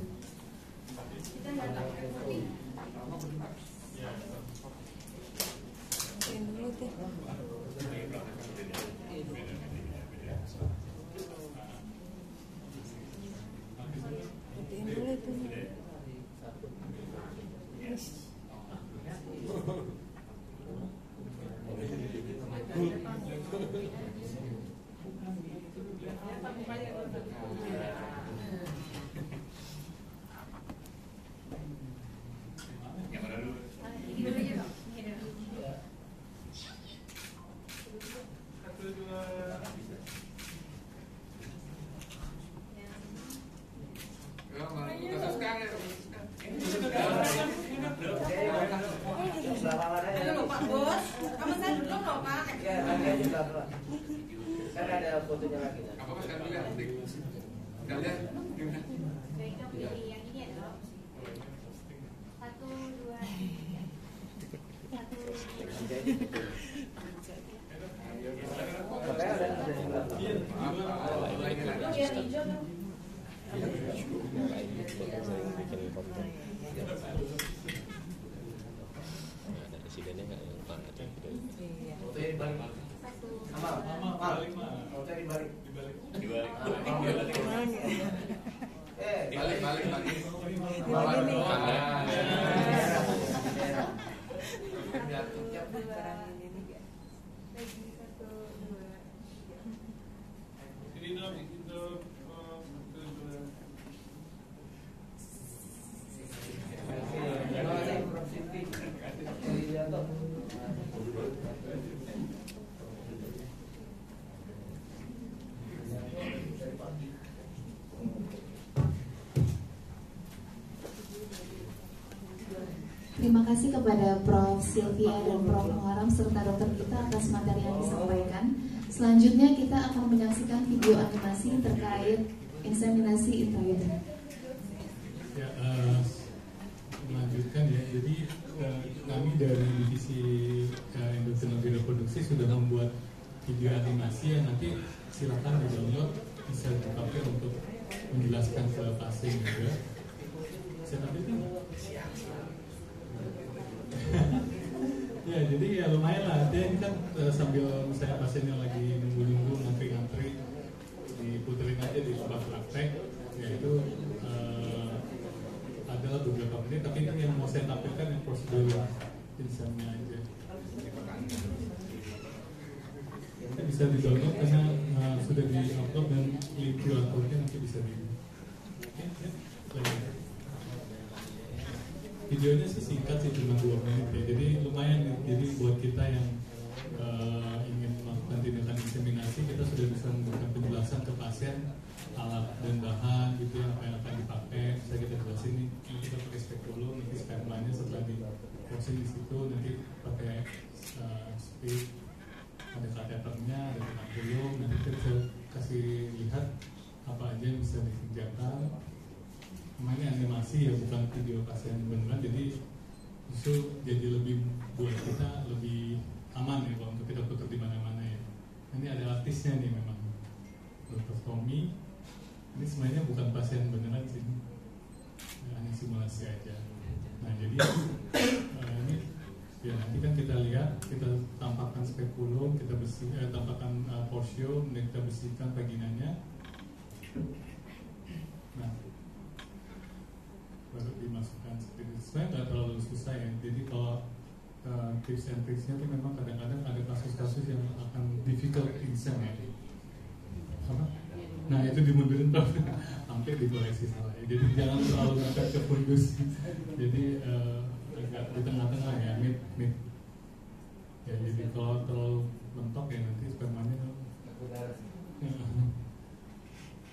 Terima kasih kepada Prof. Sylvia dan Prof. Muharram serta Dr. Gita atas materi yang disampaikan. Selanjutnya kita akan menyaksikan video animasi terkait inseminasi intrauterine. Ya, melanjutkan ya. Jadi kami dari divisi endokrinologi reproduksi sudah membuat video animasi yang nanti silakan di-download, bisa dipakai untuk menjelaskan ke pasien juga. Saya tampilkan. Ya, jadi ya lumayan lah. Dia kan sambil misalnya pasiennya lagi nunggu-nunggu, ngantri-ngantri, diputerin aja di tempat praktek. Ya itu adalah beberapa menit. Tapi ini yang mau saya tampilkan yang prosedur insamnya aja. Nanti bisa di-download karena sudah di-upload dan link QR code-nya nanti bisa di. Oke, ya. Videonya sih singkat sih, cuma 2 menit ya. Jadi lumayan ya. Jadi buat kita yang ingin melakukan tindakan inseminasi, kita sudah bisa memberikan penjelasan ke pasien alat dan bahan gitu ya, apa yang akan dipakai. Bisa kita jelasin nih, nanti kita pakai spekulum, nanti spermanya setelah di crossing di situ, nanti pakai speed, ada kateternya, ada penampungan, nanti kita bisa kasih lihat apa aja yang bisa dikerjakan. Namanya animasi ya, bukan video pasien beneran, jadi justru jadi lebih buat kita lebih aman ya kalau untuk kita putar di mana-mana ya. Ini ada artisnya nih memang, Dr. Tommy. Ini sebenarnya bukan pasien beneran sih, hanya simulasi aja. Nah jadi ini ya nanti kan kita lihat, kita tampakkan spekulum, kita tampakkan porsio, dan kita bersihkan vaginanya. Nah, baru dimasukkan seperti itu. Sebenarnya nggak terlalu susah ya. Jadi kalau tips and tricksnya itu memang kadang-kadang ada kasus-kasus yang akan difficult insem ya. Apa? Nah itu dimundurin Prof. Hampir dikoreksi salah ya. Jadi jangan terlalu ngangkat ke fundus. Jadi agak di tengah-tengah ya, mid. Ya jadi kalau terlalu mentok ya nanti spermanya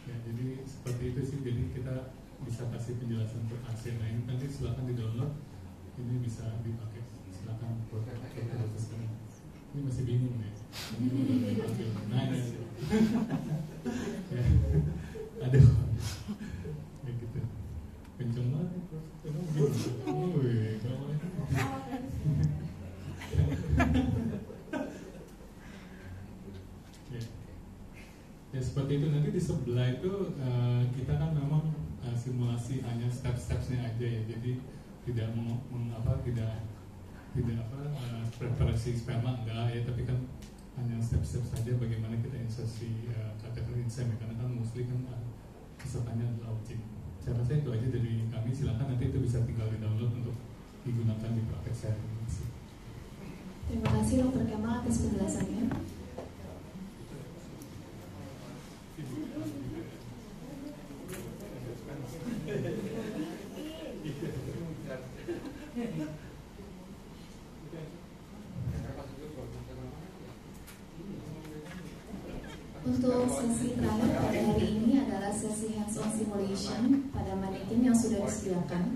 ya, jadi seperti itu sih. Jadi kita bisa kasih penjelasan ke pasien. Nah ini nanti silakan di-download, ini bisa dipakai. Silakan buat ini masih bingung ya. Nah ini ya. Aduh ya gitu kenceng banget ya seperti itu. Nanti di sebelah itu kita kan memang simulasi hanya step-stepsnya aja ya, jadi tidak preparasi sperma enggak ya, tapi kan hanya step-step saja bagaimana kita insersi kateter insem ya, karena kan mostly kan pesertanya adalah objek. Saya rasa itu aja dari kami, silakan nanti itu bisa tinggal di download untuk digunakan di praktek saya. Terima kasih Dr. Kemal atas penjelasannya. Untuk sesi terakhir pada hari ini adalah sesi hands-on simulation pada manekin yang sudah disediakan.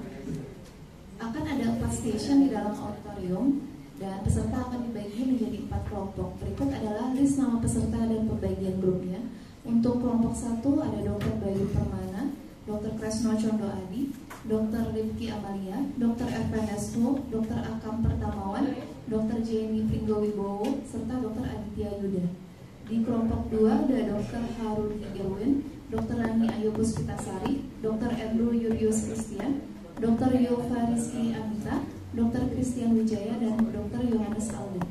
Akan ada 4 station di dalam auditorium dan peserta akan dibagi menjadi 4 kelompok. Berikut adalah list nama peserta dan pembagian grupnya. Untuk kelompok 1 ada Dr. Bayu Permana, Dr. Kresno Condo Adi, Dr. Rifki Amalia, Dr. Ernesto, Dr. Akam Pertamawan, Dr. Jenny Pringgo Wibowo, serta Dr. Aditya Yuda. Di kelompok 2 ada Dr. Harun Irwin, Dr. Rani Ayu Puspitasari, Dr. Andrew Yurius Christian, Dr. Yova Rizky Amita, Dr. Christian Wijaya, dan Dr. Yohanes Alda.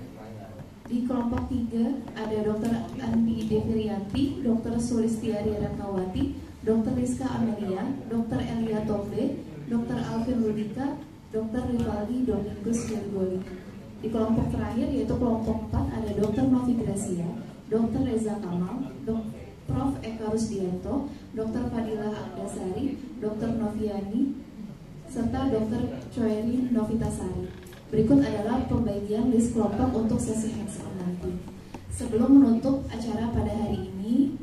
Di kelompok 3 ada Dr. Andi Devirianti, Dr. Sulistiari Ratnawati, Dr. Rizka Amelia, Dr. Elia Toble, Dr. Alvin Rudika, Dr. Rivaldi Domingus Gergoli. Di kelompok terakhir yaitu kelompok 4 ada Dr. Novi Gracia, Dr. Reza Kamal, Prof. Eka Rusdianto, Dr. Fadilah Agdasari, Dr. Noviani, serta Dr. Choerin Novitasari. Berikut adalah pembagian list kelompok untuk sesi hands-on nanti. Sebelum menutup acara pada hari ini,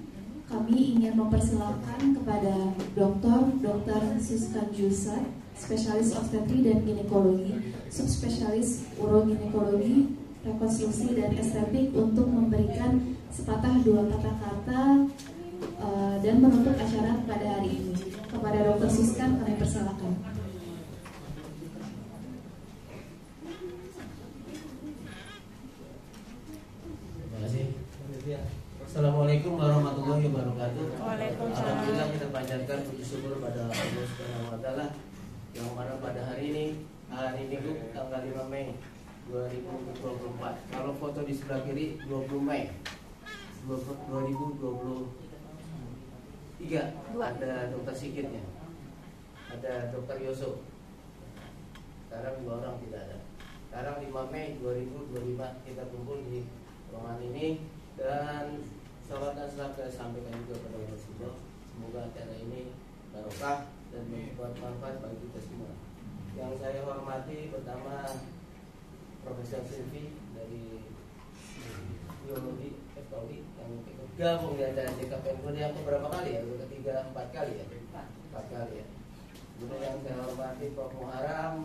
kami kami ingin mempersilahkan kepada Dr. Siska Jusat, spesialis obstetri dan ginekologi, subspesialis uroginekologi, rekonstruksi dan estetik untuk memberikan sepatah dua kata-kata dan menutup acara pada hari ini. Kepada Dr. Siska kami persilakan. Terima kasih. Assalamualaikum warahmatullahi wabarakatuh. Waalaikumsalam. Alhamdulillah kita panjatkan puji syukur pada Allah Subhanahu wa taala yang mana pada hari Minggu tanggal 5 Mei 2024. Kalau foto di sebelah kiri 20 Mei 2023 ada Dokter Sikitnya, ada Dokter Yoso. Sekarang 2 orang tidak ada. Sekarang 5 Mei 2025 kita kumpul di ruangan ini dan salam dan salam saya sampaikan juga kepada Allah Subhanahu. Semoga acara ini barokah dan membuat manfaat bagi kita semua. Yang saya hormati pertama Profesor Silvi dari biologi FKUI yang ikut gabung di acara JKPNGO yang beberapa kali ya, ketiga 4 kali ya, 4 kali ya. Kemudian yang saya hormati Prof. Muharam,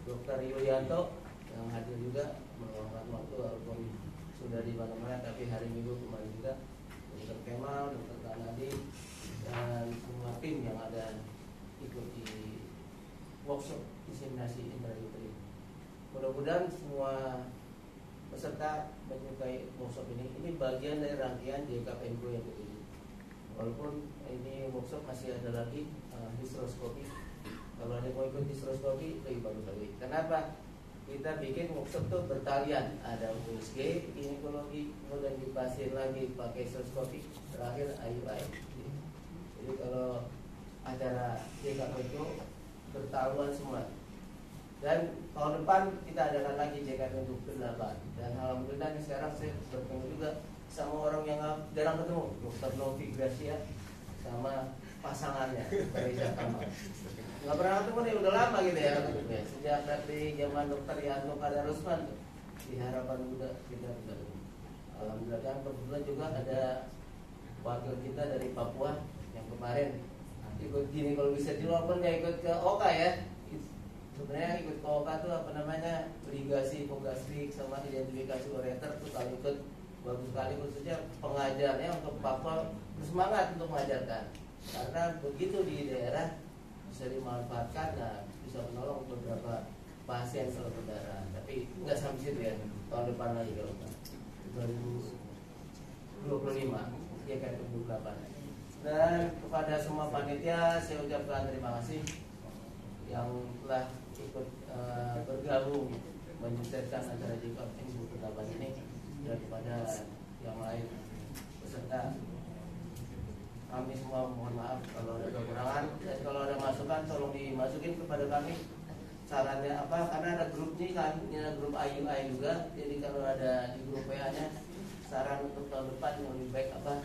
Dr. Yulianto yang hadir juga meluangkan waktu walaupun sudah di mana-mana tapi hari Minggu kemarin juga, Dr. Kemal, Dr. Kanadi dan semua tim yang ada ikut di workshop inseminasi intrauterine. Mudah-mudahan semua peserta menyukai workshop ini. Ini bagian dari rangkaian JKPNGO yang ketujuh. Walaupun ini workshop masih ada lagi hysteroscopy. Kalau ada yang mau ikut hysteroscopy lebih bagus lagi. Kenapa? Kita bikin workshop tuh bertalian. Ada USG, ginekologi, kemudian di pasien lagi pakai hysteroscopy, terakhir IUI. Jadi kalau acara JKPNGO bertaluan semua. Dan tahun depan kita adakan lagi JKPNGO ke-8. Dan alhamdulillah sekarang saya bertemu juga sama orang yang jarang ketemu, Dr. Novi Gracia sama pasangannya Reza Kamal. Nggak pernah ketemu nih, udah lama gitu ya ketemu. Sejak dari zaman Dr. Yanto Kadarusman di Harapan Muda kita ketemu. Alhamdulillah kan kebetulan juga ada wakil kita dari Papua yang kemarin ikut ginekologi surgery walaupun nggak ikut ke OKA ya. Sebenarnya ikut ke OKA tuh apa namanya irigasi hipogastrik sama identifikasi ureter tuh kalau ikut bagus sekali, khususnya pengajarnya untuk Papua bersemangat untuk mengajarkan karena begitu di daerah bisa dimanfaatkan, nah, bisa menolong beberapa pasien sel berdarah. Tapi nggak sampai situ ya, tahun depan lagi kalau 2025 ya kan 28. Dan kepada semua panitia saya ucapkan terima kasih yang telah ikut bergabung menyukseskan acara JKPNGO ke-8 ini, dan kepada yang lain peserta kami semua mohon maaf kalau ada kekurangan, dan kalau ada masukan tolong dimasukin kepada kami sarannya apa, karena ada grupnya kan, ini ada grup IUI juga, jadi kalau ada di grup WA nya saran untuk tahun depan yang lebih baik apa